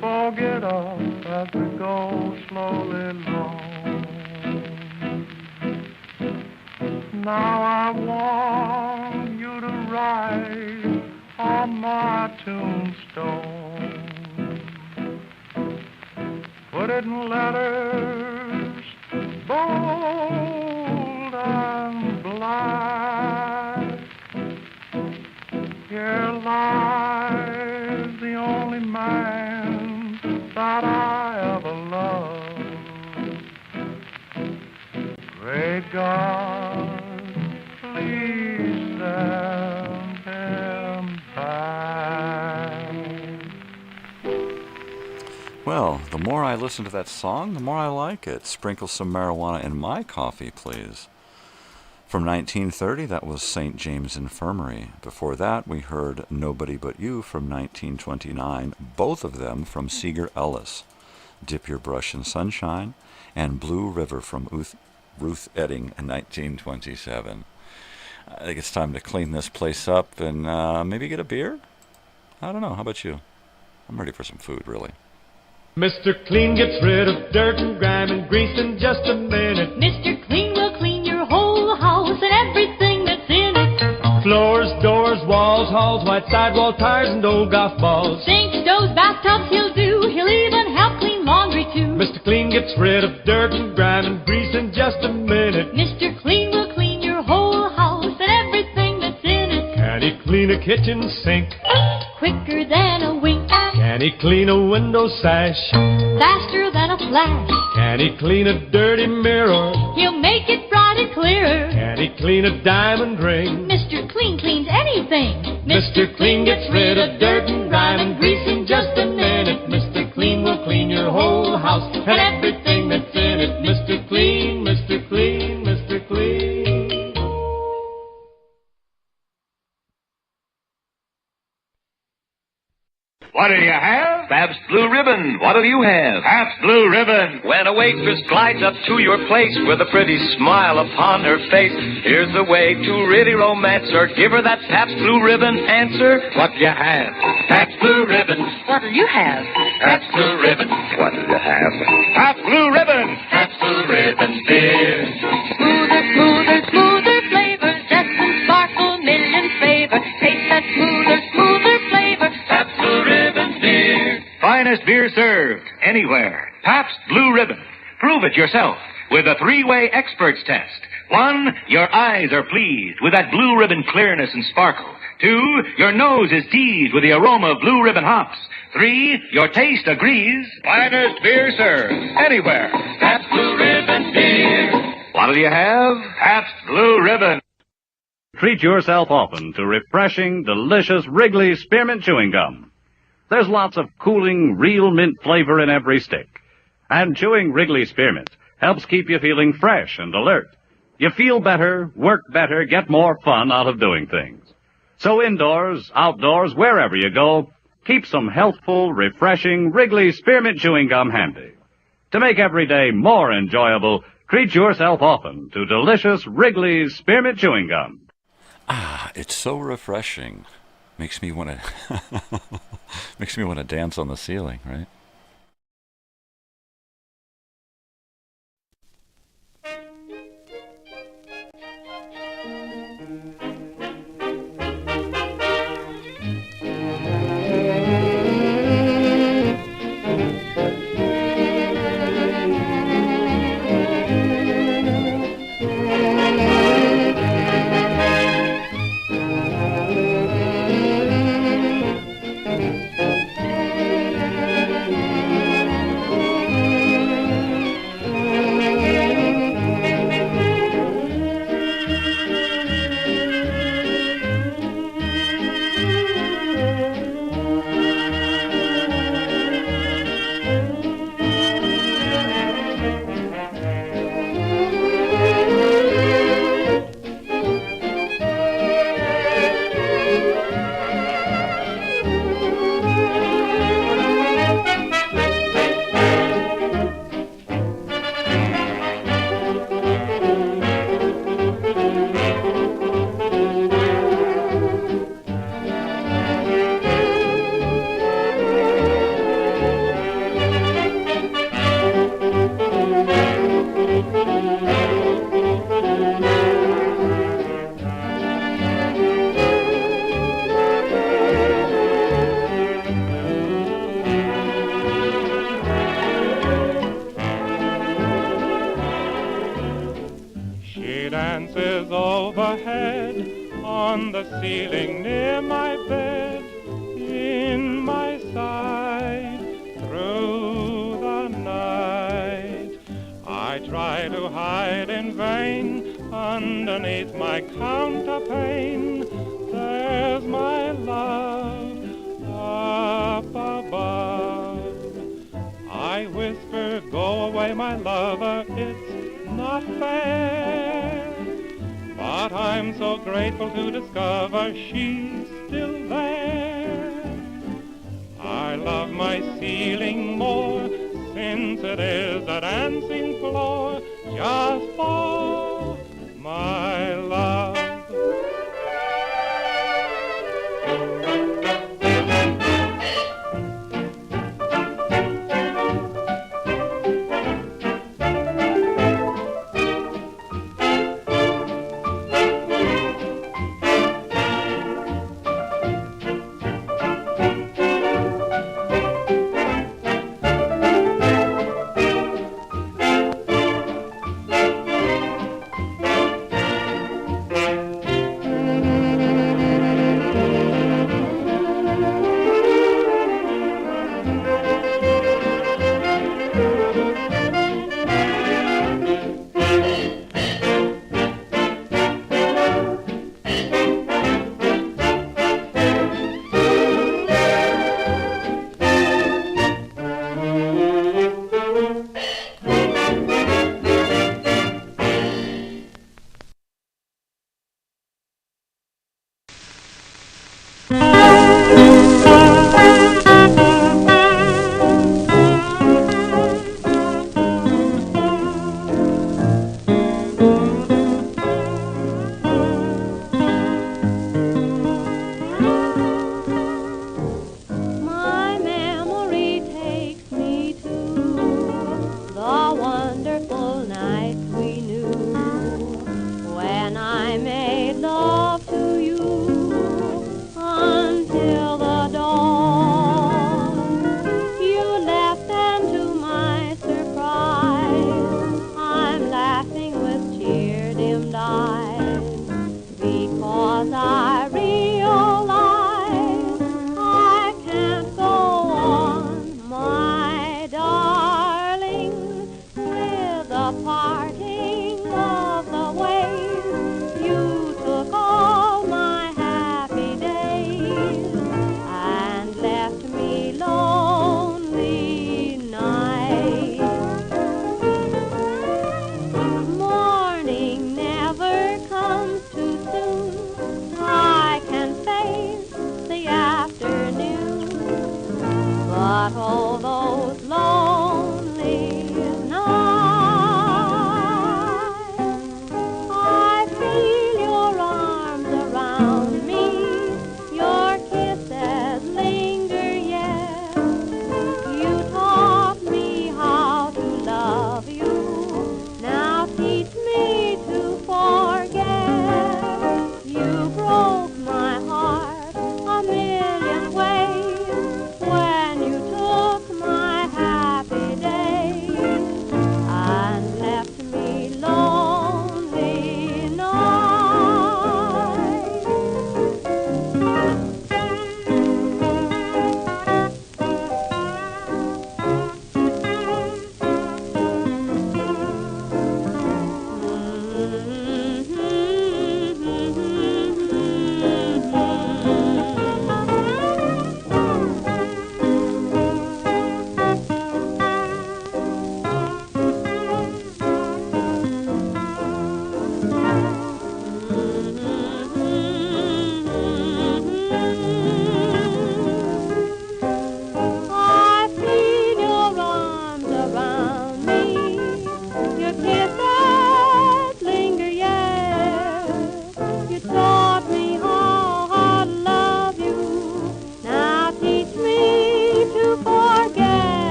forget us as we go slowly along. Now I want you to write on my tombstone, put it in letters bold and black. Here lies the only man that I ever loved. Great God, please send him back. Well, the more I listen to that song, the more I like it. Sprinkle some marijuana in my coffee, please. From 1930, that was St. James Infirmary. Before that, we heard Nobody But You from 1929, both of them from Seeger Ellis. Dip Your Brush in Sunshine, and Blue River from Ruth Edding in 1927. I think it's time to clean this place up and maybe get a beer? I don't know. How about you? I'm ready for some food, really. Mr. Clean gets rid of dirt and grime and grease in just a minute. Mr. Clean will clean your whole house and everything that's in it. Floors, doors, walls, halls, white sidewall tires and old golf balls. Sinks, stoves, bathtubs he'll do. He'll even help clean Clean gets rid of dirt and grime and grease in just a minute. Mr. Clean will clean your whole house and everything that's in it. Can he clean a kitchen sink? Quicker than a wink. Can he clean a window sash? Faster than a flash. Can he clean a dirty mirror? He'll make it bright and clearer. Can he clean a diamond ring? Mr. Clean cleans anything. Mr. Clean gets rid of dirt and grime and grease in just a minute. Mr. Clean will clean your whole house and everything that's in it. Mr. Clean, Mr. Clean, Mr. Clean. What do you have? Pabst Blue Ribbon. What do you have? Pabst Blue Ribbon. When a waitress glides up to your place with a pretty smile upon her face, here's the way to really romance her. Give her that Pabst Blue Ribbon answer. What do you have? Pabst Blue Ribbon. What do you have? Pabst Blue Ribbon. What do you have? Pabst Blue Ribbon. Pabst Blue Ribbon beer. Smoother, smoother, smoother flavor. Zest and sparkle, million favor. Taste that smoother, smoother flavor. Pabst Blue Ribbon beer. Finest beer served anywhere. Pabst Blue Ribbon. Prove it yourself with a three-way experts test. 1, your eyes are pleased with that blue ribbon clearness and sparkle. 2, your nose is teased with the aroma of blue ribbon hops. 3, your taste agrees. Finest beer served anywhere. Pabst Blue Ribbon beer. What'll you have? Pabst Blue Ribbon. Treat yourself often to refreshing, delicious Wrigley's Spearmint Chewing Gum. There's lots of cooling, real mint flavor in every stick. And chewing Wrigley's Spearmint helps keep you feeling fresh and alert. You feel better, work better, get more fun out of doing things. So indoors, outdoors, wherever you go, keep some healthful, refreshing Wrigley's Spearmint Chewing Gum handy. To make every day more enjoyable, treat yourself often to delicious Wrigley's Spearmint Chewing Gum. Ah, it's so refreshing. Makes me want to dance on the ceiling, right? dances overhead on the ceiling near my bed, in my side through the night. I try to hide in vain underneath my counterpane. There's my love up above. I whisper, go away, my lover, it's not fair. But I'm so grateful to discover she's still there. I love my ceiling more since it is a dancing floor just for my love.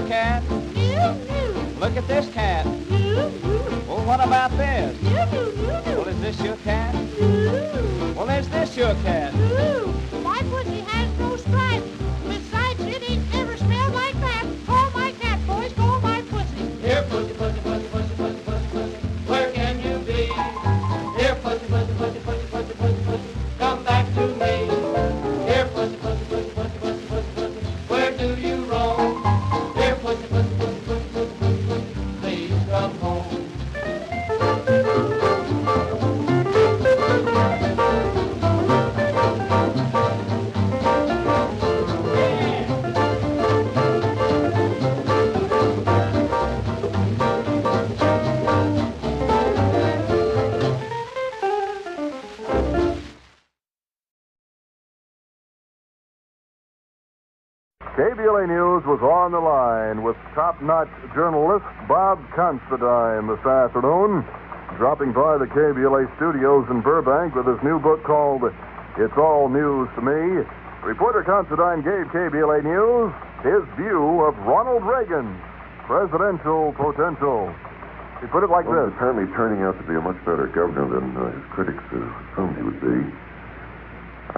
cat? Look at this cat. Well, what about this? Well, is this your cat? Well, is this your cat? My pussy has no stripes. Besides, it ain't ever smelled like that. Call my cat, boys, call my pussy. Here, pussy, pussy, pussy, pussy, pussy, pussy, pussy. Where can you be? Here, pussy, pussy, pussy, pussy, pussy, pussy, pussy. Come back to me. Here, pussy, pussy, pussy, pussy, pussy, pussy, pussy. Where do you roam? Here, pussy, pussy, pussy, pussy, pussy, pussy, pussy. Please come home. KBLA News was on the line with top-notch journalist Bob Considine this afternoon, dropping by the KBLA studios in Burbank with his new book called It's All News to Me. Reporter Considine gave KBLA News his view of Ronald Reagan's presidential potential. He put it like this. He's apparently turning out to be a much better governor than his critics assumed he would be.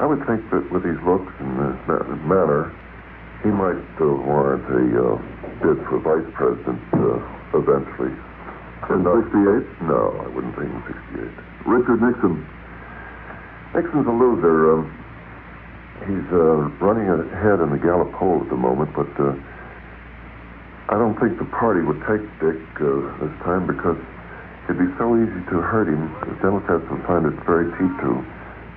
I would think that with his looks and his manner, he might warrant a bid for vice president eventually. In 68? No, I wouldn't think in 68. Richard Nixon. Nixon's a loser. He's running ahead in the Gallup poll at the moment, but I don't think the party would take Dick this time because it'd be so easy to hurt him. The Democrats would find it very cheap to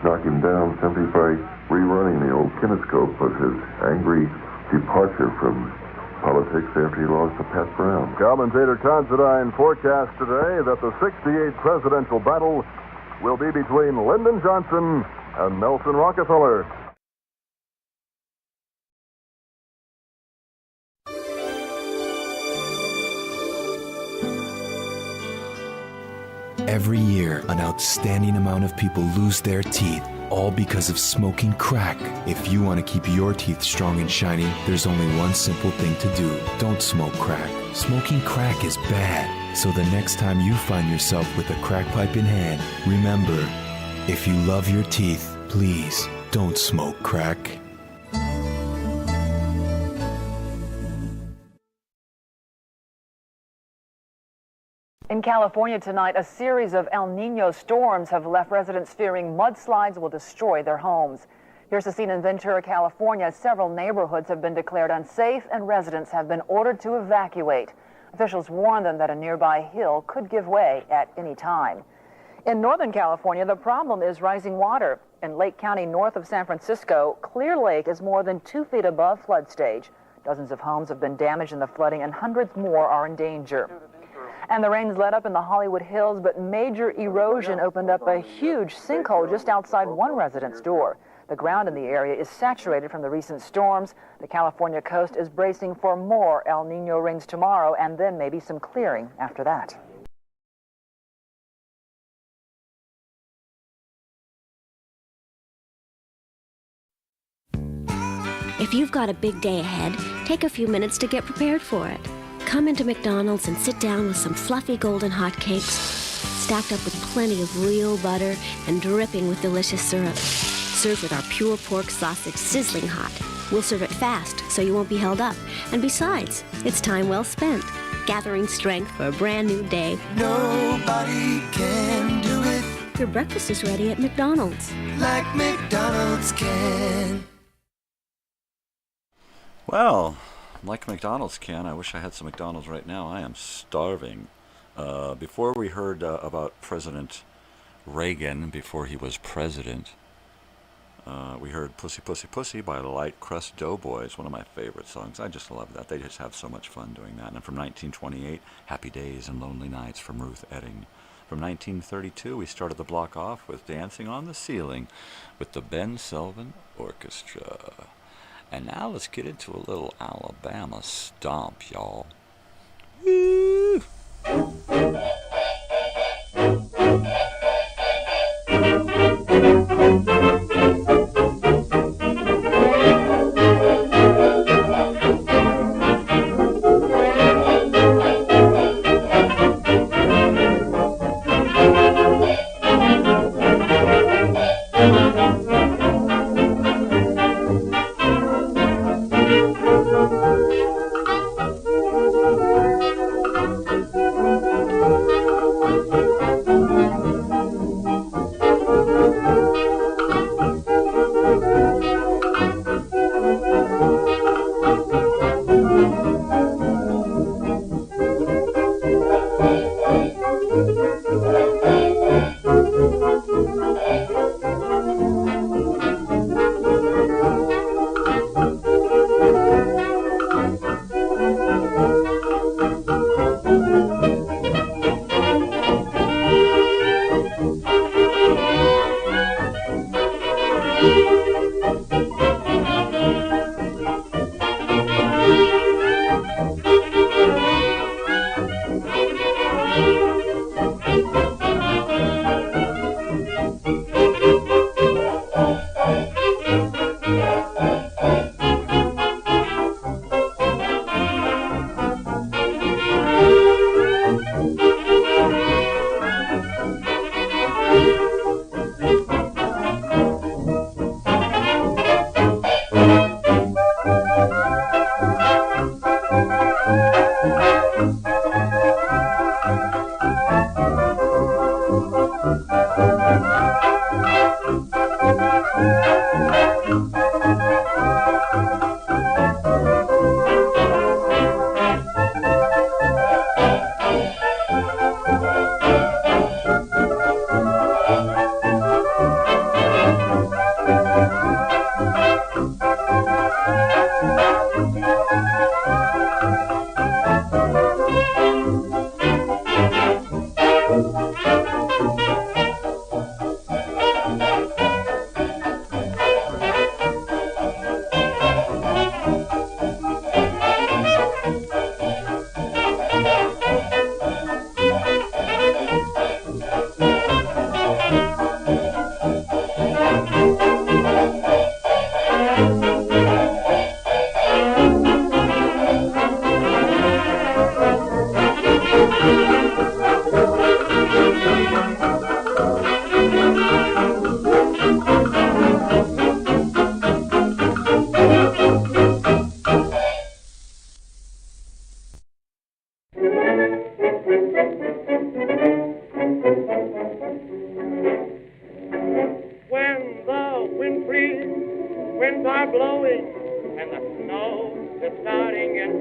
knock him down simply by rerunning the old kinescope of his angry departure from politics after he lost to Pat Brown. Commentator Considine forecast today that the 68 presidential battle will be between Lyndon Johnson and Nelson Rockefeller. Every year, an outstanding amount of people lose their teeth, all because of smoking crack. If you want to keep your teeth strong and shiny, there's only one simple thing to do. Don't smoke crack. Smoking crack is bad. So the next time you find yourself with a crack pipe in hand, remember, if you love your teeth, please don't smoke crack. In California tonight, a series of El Nino storms have left residents fearing mudslides will destroy their homes. Here's the scene in Ventura, California. Several neighborhoods have been declared unsafe and residents have been ordered to evacuate. Officials warn them that a nearby hill could give way at any time. In Northern California, the problem is rising water. In Lake County, north of San Francisco, Clear Lake is more than 2 feet above flood stage. Dozens of homes have been damaged in the flooding and hundreds more are in danger. And the rains let up in the Hollywood Hills, but major erosion opened up a huge sinkhole just outside one resident's door. The ground in the area is saturated from the recent storms. The California coast is bracing for more El Nino rains tomorrow and then maybe some clearing after that. If you've got a big day ahead, take a few minutes to get prepared for it. Come into McDonald's and sit down with some fluffy golden hotcakes, stacked up with plenty of real butter and dripping with delicious syrup. Served with our pure pork sausage sizzling hot. We'll serve it fast so you won't be held up. And besides, it's time well spent, gathering strength for a brand new day. Nobody can do it Your breakfast is ready at McDonald's. like McDonald's can. Well, like McDonald's can, I wish I had some McDonald's right now. I am starving. Before we heard about President Reagan, before he was president, we heard Pussy, Pussy, Pussy by the Light Crust Doughboys, one of my favorite songs. I just love that. They just have so much fun doing that. And from 1928, Happy Days and Lonely Nights from Ruth Etting. From 1932, we started the block off with Dancing on the Ceiling with the Ben Selvin Orchestra. And now let's get into a little Alabama stomp, y'all. Woo!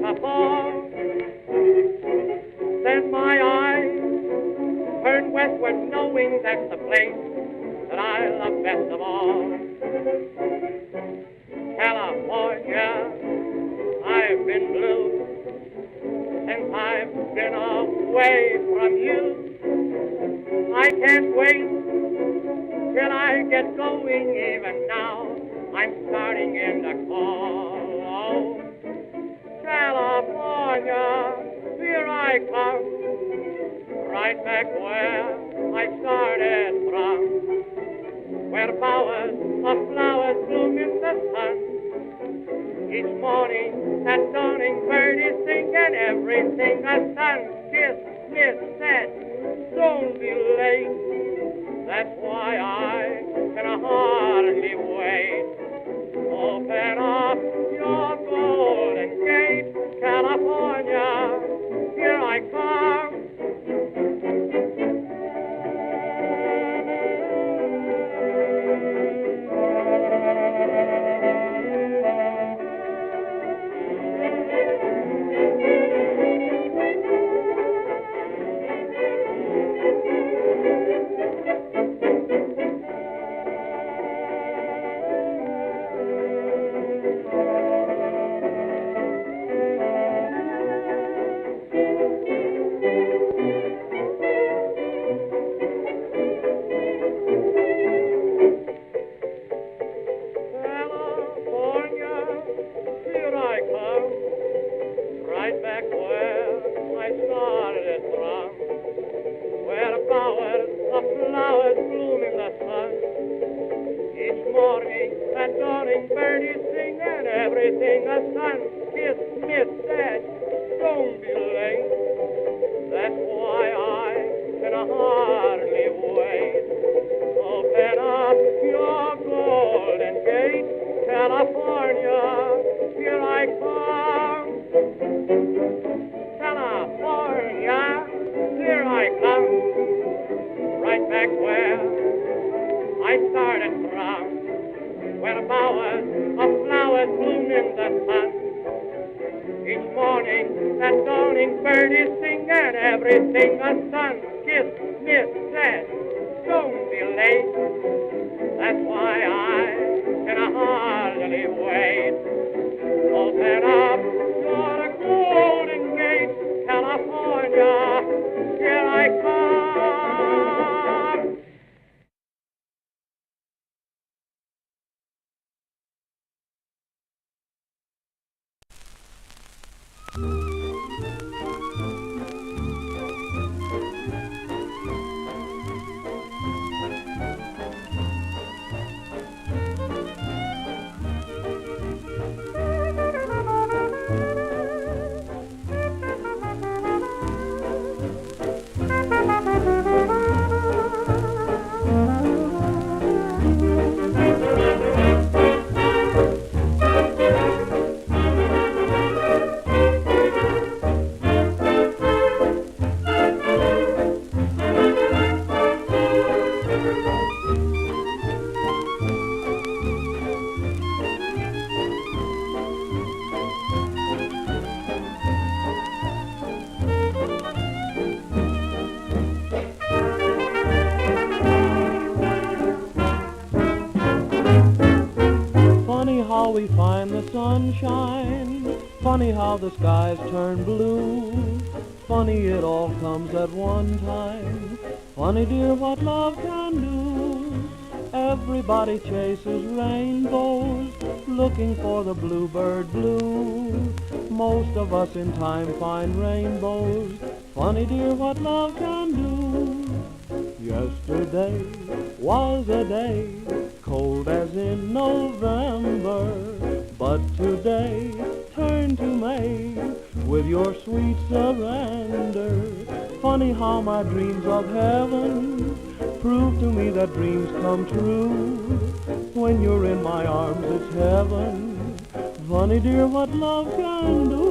to fall. Then my eyes turn westward, knowing that's the place that I love best of all. California, I've been blue since I've been away from you. I can't wait till I get going. Even now, I'm starting in the call. Oh, California, here I come, right back where I started from, where bowers of flowers bloom in the sun. Each morning at dawning, birdies sing, and everything a sun-kissed miss said, don't be late. That's why I can hardly wait. Open up your golden gate, California, here I come. We find the sunshine, funny how the skies turn blue, funny it all comes at one time, funny dear what love can do. Everybody chases rainbows, looking for the bluebird blue. Most of us in time find rainbows, funny dear what love can do. Yesterday was a day cold as in November, but today turned to May with your sweet surrender. Funny how my dreams of heaven prove to me that dreams come true. When you're in my arms, it's heaven. Funny dear what love can do.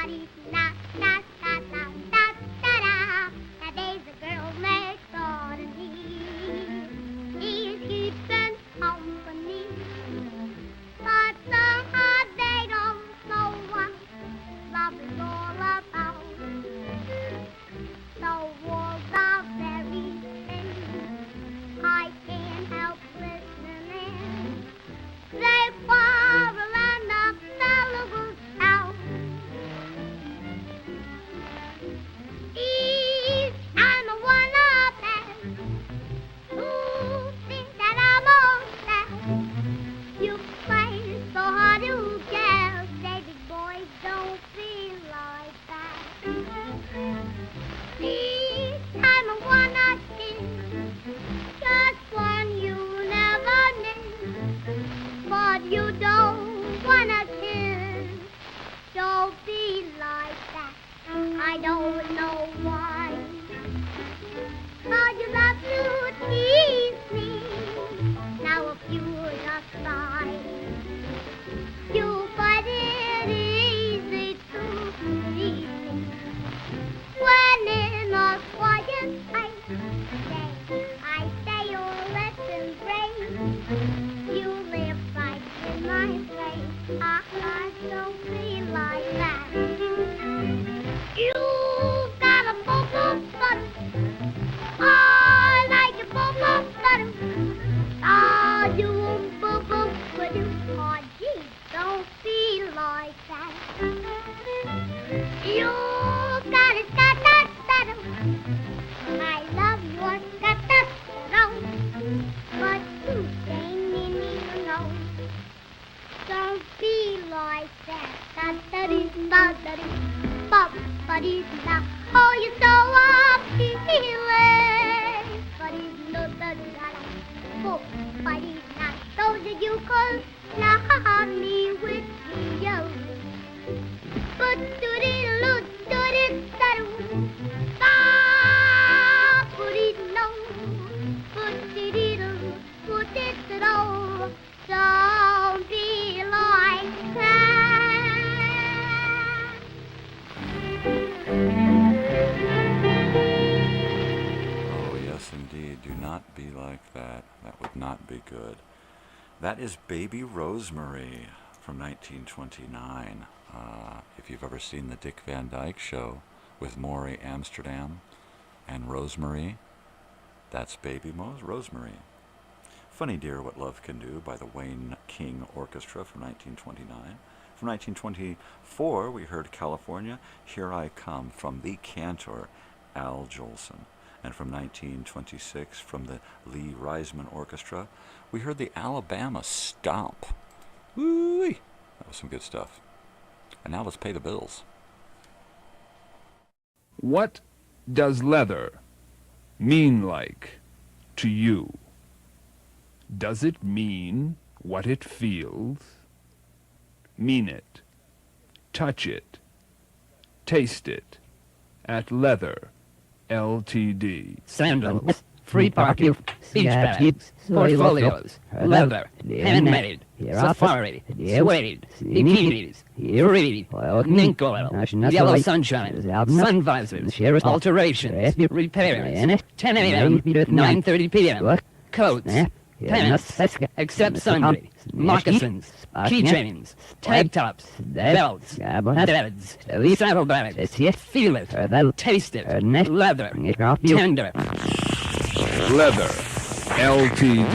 Somebody knock, knock, knock, knock, knock, da-da. Now there's a girl next door to me. He's keeping company, but somehow they don't know what love is all about. The walls are very thin. I can't help listening. They quarrel and the fellow goes out. Each time I wanna pass, ooh, think that I'm all sad. You play so hard to get, baby boy, don't feel like that. Each time I wanna kiss, just one you never miss, but you don't wanna kiss. Don't be like that. I don't know why. But you love to tease me. Now if you just sigh, you find it easy to please me. When in a quiet place, I say your lips embrace. You live right in my face. I don't feel like that. You got a bubble butter. I like your bubble butter. Ah, you bubble butter. Oh, gee, don't feel like that. You got it, got that, I love your scatter, but you ain't in no. Don't be like that. Oh, you're so appealing. Those of you could love me with you. But do-dee-doo, do-dee-doo, don't be like that. Oh, yes, indeed. Do not be like that. That would not be good. That is Baby Rosemary from 1929. If you've ever seen the Dick Van Dyke Show with Maury Amsterdam and Rosemary, that's Baby Rosemary. Funny Dear, What Love Can Do by the Wayne King Orchestra from 1929. From 1924, we heard California, Here I Come from the cantor Al Jolson. And from 1926, from the Lee Reisman Orchestra, we heard the Alabama Stomp. Woo-wee! That was some good stuff. And now let's pay the bills. What does leather mean like to you? Does it mean what it feels? Mean it. Touch it. Taste it. At Leather Ltd. Sandals, free parking, beach bags, portfolios, leather, handmade, safari, suede, bikinis, reed, mink oil, yellow sunshine, sun visors, alterations, repairs, 10 a.m., 9:30 p.m., coats, pants, except sundry, moccasins, keychains, tank tops, belts, beds, saddlebags, feel it, taste it, leather, tender. Leather Ltd.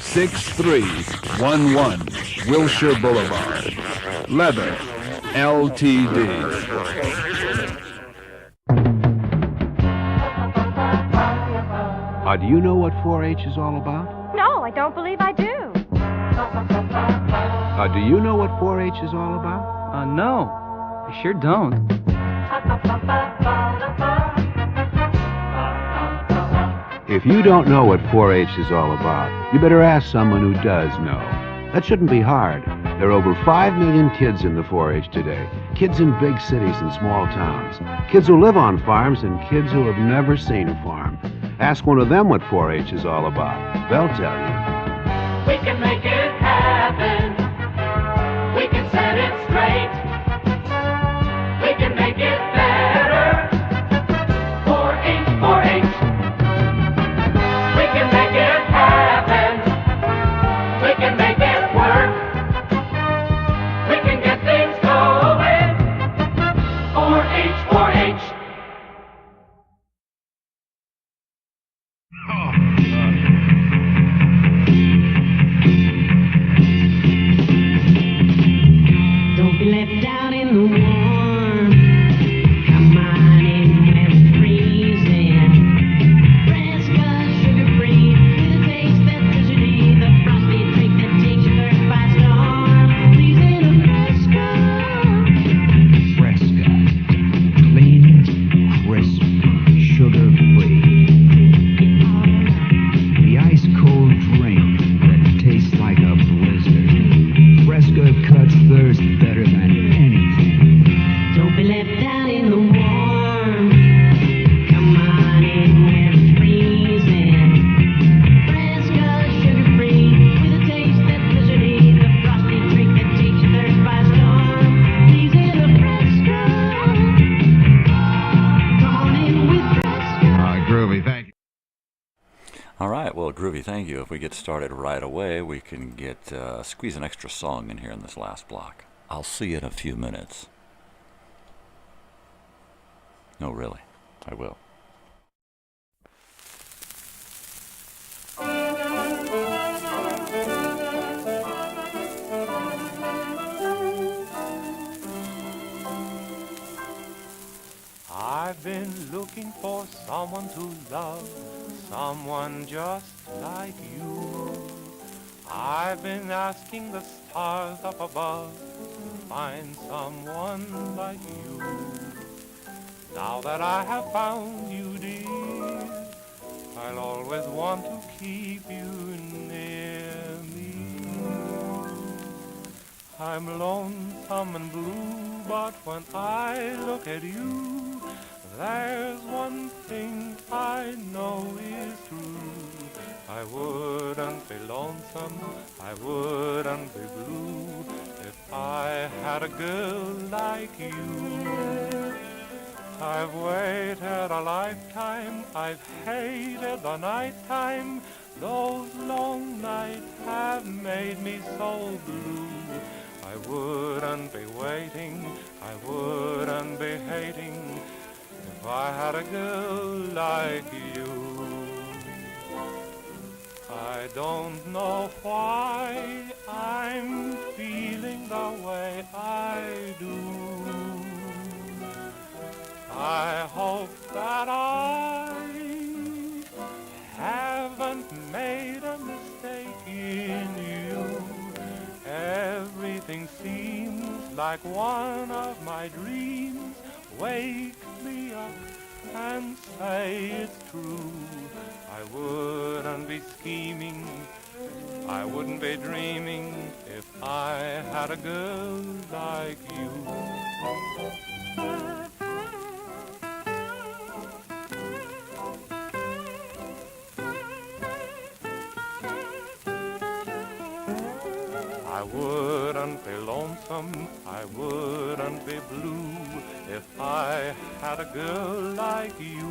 6311 Wilshire Boulevard. Leather Ltd. Do you know what 4-H is all about? No, I don't believe I do. Do you know what 4-H is all about? No, I sure don't. If you don't know what 4-H is all about, you better ask someone who does know. That shouldn't be hard. There are over 5 million kids in the 4-H today. Kids in big cities and small towns. Kids who live on farms and kids who have never seen a farm. Ask one of them what 4-H is all about. They'll tell you. We can make it happen. We can set it straight. in the warm. Come on in where it's freezing. Fresca, sugar-free, with a taste that's deserty. The frosty drink that takes your thirst by storm. Please in a Fresca. Fresca. Clean, crisp, sugar-free. The ice-cold drink that tastes like a blizzard. Fresca cuts thirst better than anything. Don't be left out in the warm. Come on in where it's freezing. Fresca, sugar-free, with a taste that's blizzardy. The frosty drink that takes your thirst by storm. Please in a Fresca. Come on in with Fresca. Groovy, thank you. All right, well, Groovy, thank you. If we get started right away, we can get squeeze an extra song in here in this last block. I'll see you in a few minutes. No, really, I will. I've been looking for someone to love, someone just like you. I've been asking the stars up above to find someone like you. Now that I have found you, dear, I'll always want to keep you near me. I'm lonesome and blue, but when I look at you, there's one thing I know is true. I wouldn't be lonesome, I wouldn't be blue, if I had a girl like you. I've waited a lifetime, I've hated the nighttime. Those long nights have made me so blue. I wouldn't be waiting, I wouldn't be hating, if I had a girl like you. I don't know why I'm feeling the way I do. I hope that I haven't made a mistake in you. Everything seems like one of my dreams. Wake me up and say it's true. I wouldn't be scheming, I wouldn't be dreaming, if I had a girl like you. I wouldn't be lonesome, I wouldn't be blue, if I had a girl like you.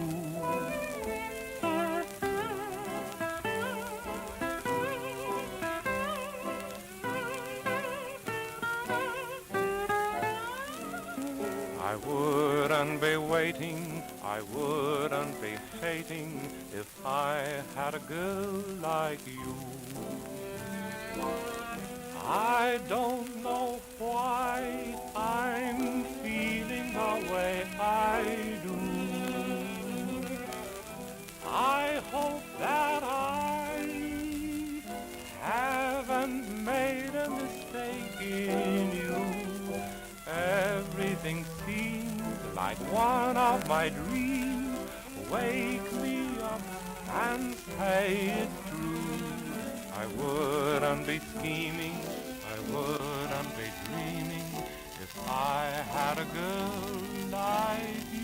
I wouldn't be waiting, I wouldn't be hating, if I had a girl like you. I don't know why I'm feeling the way I do. I hope that I haven't made a mistake in you. Everything seems like one of my dreams. Wake me up and say it's true. I wouldn't be scheming, I wouldn't be dreaming, if I had a girl like you.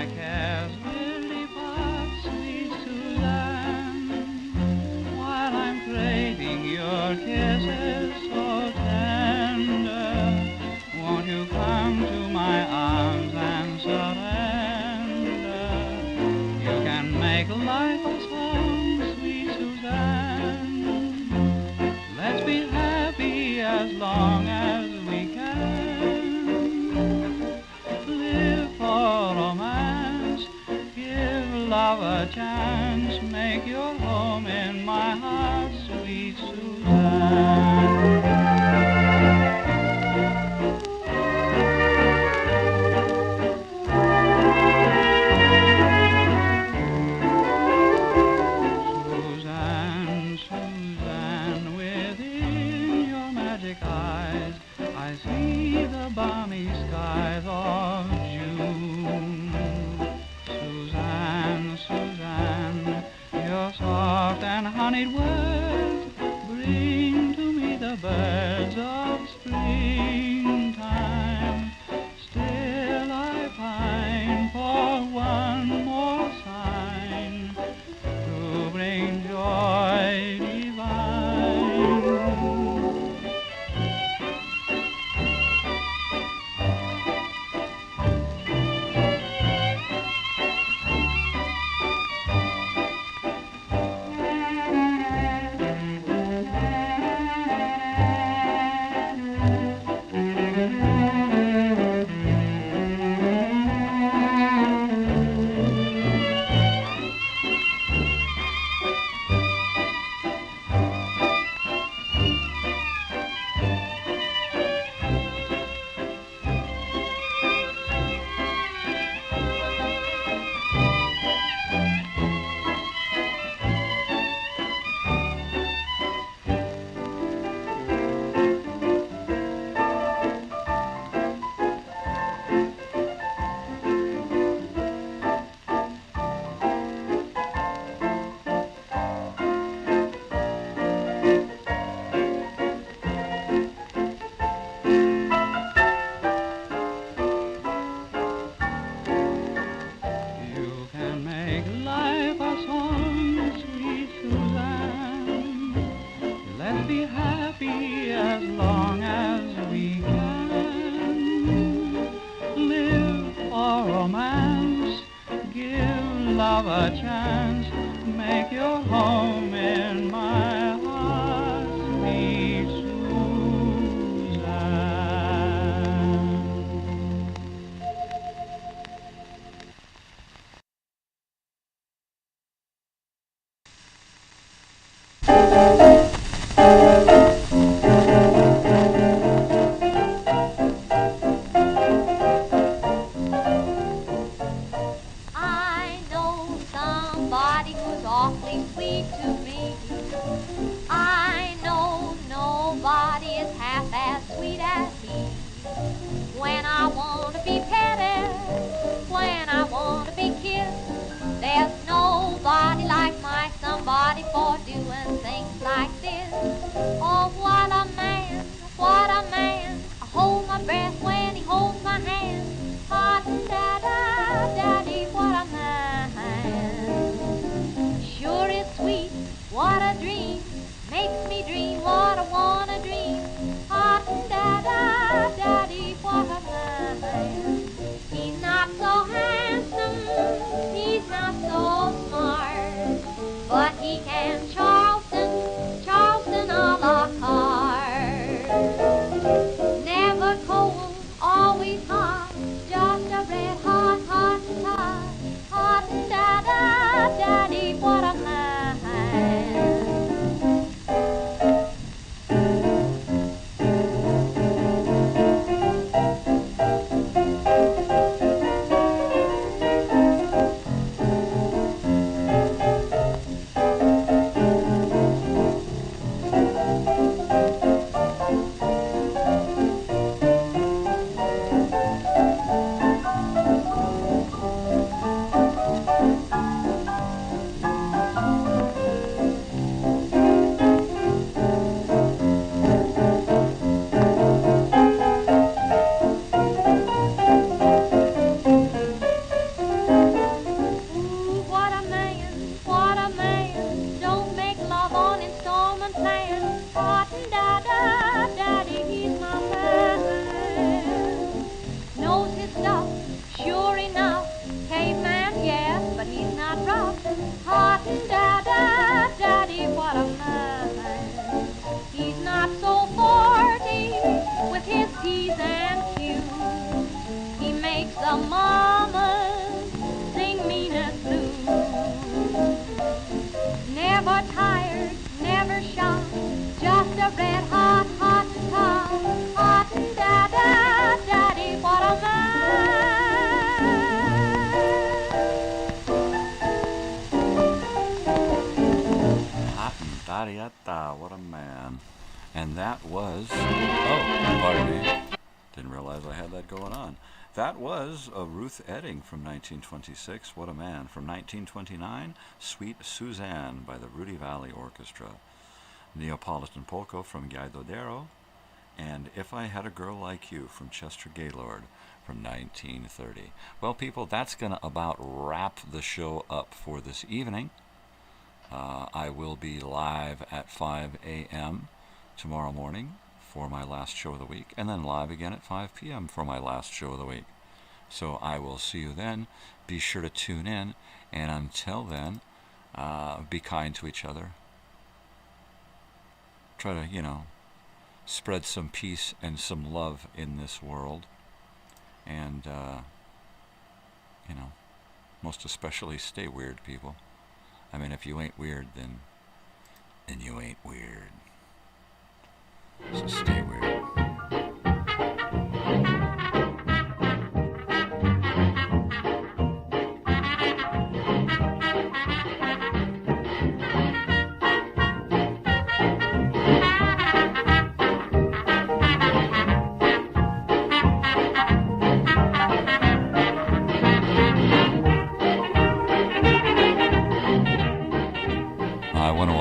my cares will depart, sweet Suzanne, while I'm craving your kisses so tender. Won't you come to my arms and surrender? You can make life a song, sweet Suzanne. Let's be happy as long as we can. Live for romance, give love a chance, make your home in my heart, sweet Suzanne. Suzanne, Suzanne, within your magic eyes, I see the balmy skies of June. Suzanne, Suzanne, your soft and honeyed words bring to me the birds of springtime. Still I pine for one more sign to bring joy divine. love a chance, make your home in my heart, sweet Suzanne. I know somebody who's awfully sweet to me. the mamas sing meanest blues. Never tired, never shy, just a red hot, hot tongue. Hot da-da, daddy, what a Hot and da-da-da, what a man. And that was, oh, pardon me, didn't realize I had that going on. That was Ruth Edding from 1926, What a Man. From 1929, Sweet Suzanne by the Rudy Valley Orchestra. Neapolitan Polka from Gaidodero, and If I Had a Girl Like You from Chester Gaylord from 1930. Well, people, that's going to about wrap the show up for this evening. I will be live at 5 a.m. tomorrow morning for my last show of the week, and then live again at 5 p.m. for my last show of the week. So I will see you then. Be sure to tune in, and until then, be kind to each other. Try to, spread some peace and some love in this world. And, most especially stay weird, people. I mean, if you ain't weird, then you ain't weird. So stay weird.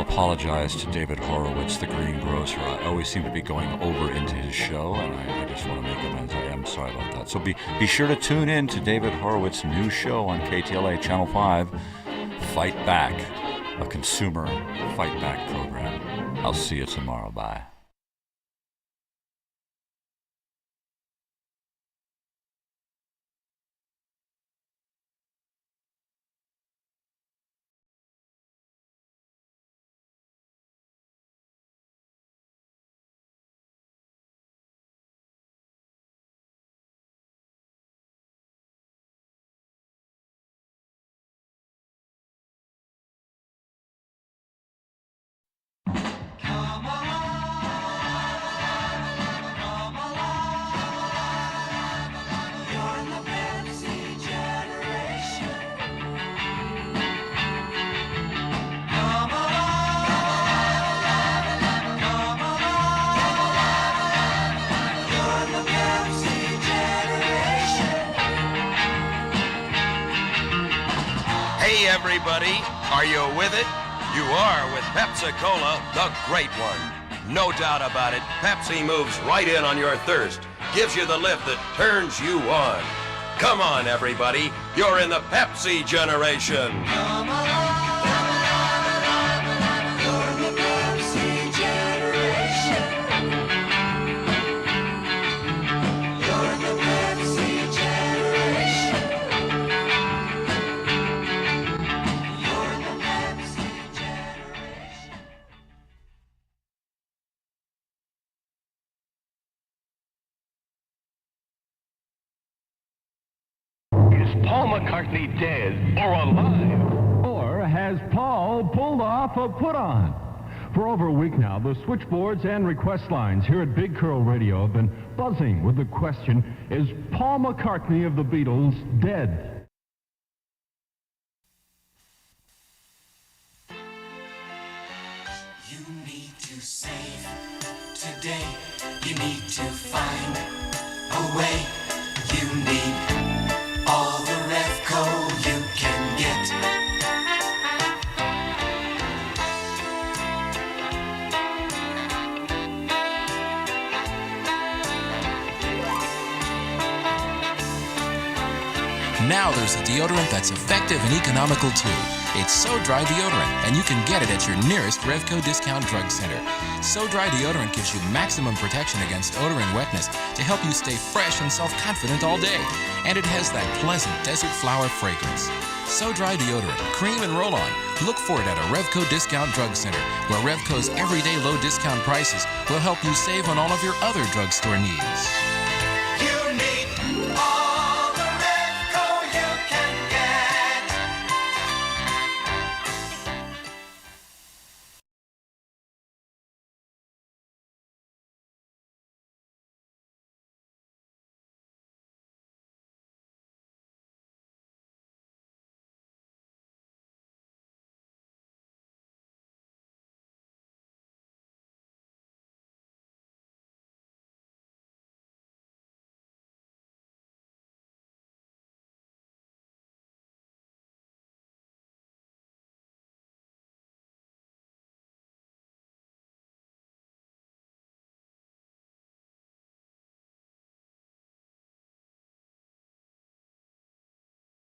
Apologize to David Horowitz, the greengrocer. I always seem to be going over into his show, and I just want to make amends. I am sorry about that. So be sure to tune in to David Horowitz's new show on KTLA Channel 5, Fight Back, a consumer fight back program. I'll see you tomorrow. Bye. Everybody, are you with it? You are with Pepsi-Cola, the great one. No doubt about it, Pepsi moves right in on your thirst, gives you the lift that turns you on. Come on, everybody, you're in the Pepsi generation. Come on. Paul McCartney dead or alive? Or has Paul pulled off a put-on? For over a week now, the switchboards and request lines here at Big Curl Radio have been buzzing with the question, is Paul McCartney of the Beatles dead? You need to save today. You need to find a way. You need all the Revco you can get. Now there's a deodorant that's effective and economical too. It's So Dry Deodorant, and you can get it at your nearest Revco Discount Drug Center. So Dry Deodorant gives you maximum protection against odor and wetness to help you stay fresh and self-confident all day. And it has that pleasant desert flower fragrance. So Dry Deodorant, cream and roll-on. Look for it at a Revco Discount Drug Center, where Revco's everyday low discount prices will help you save on all of your other drugstore needs.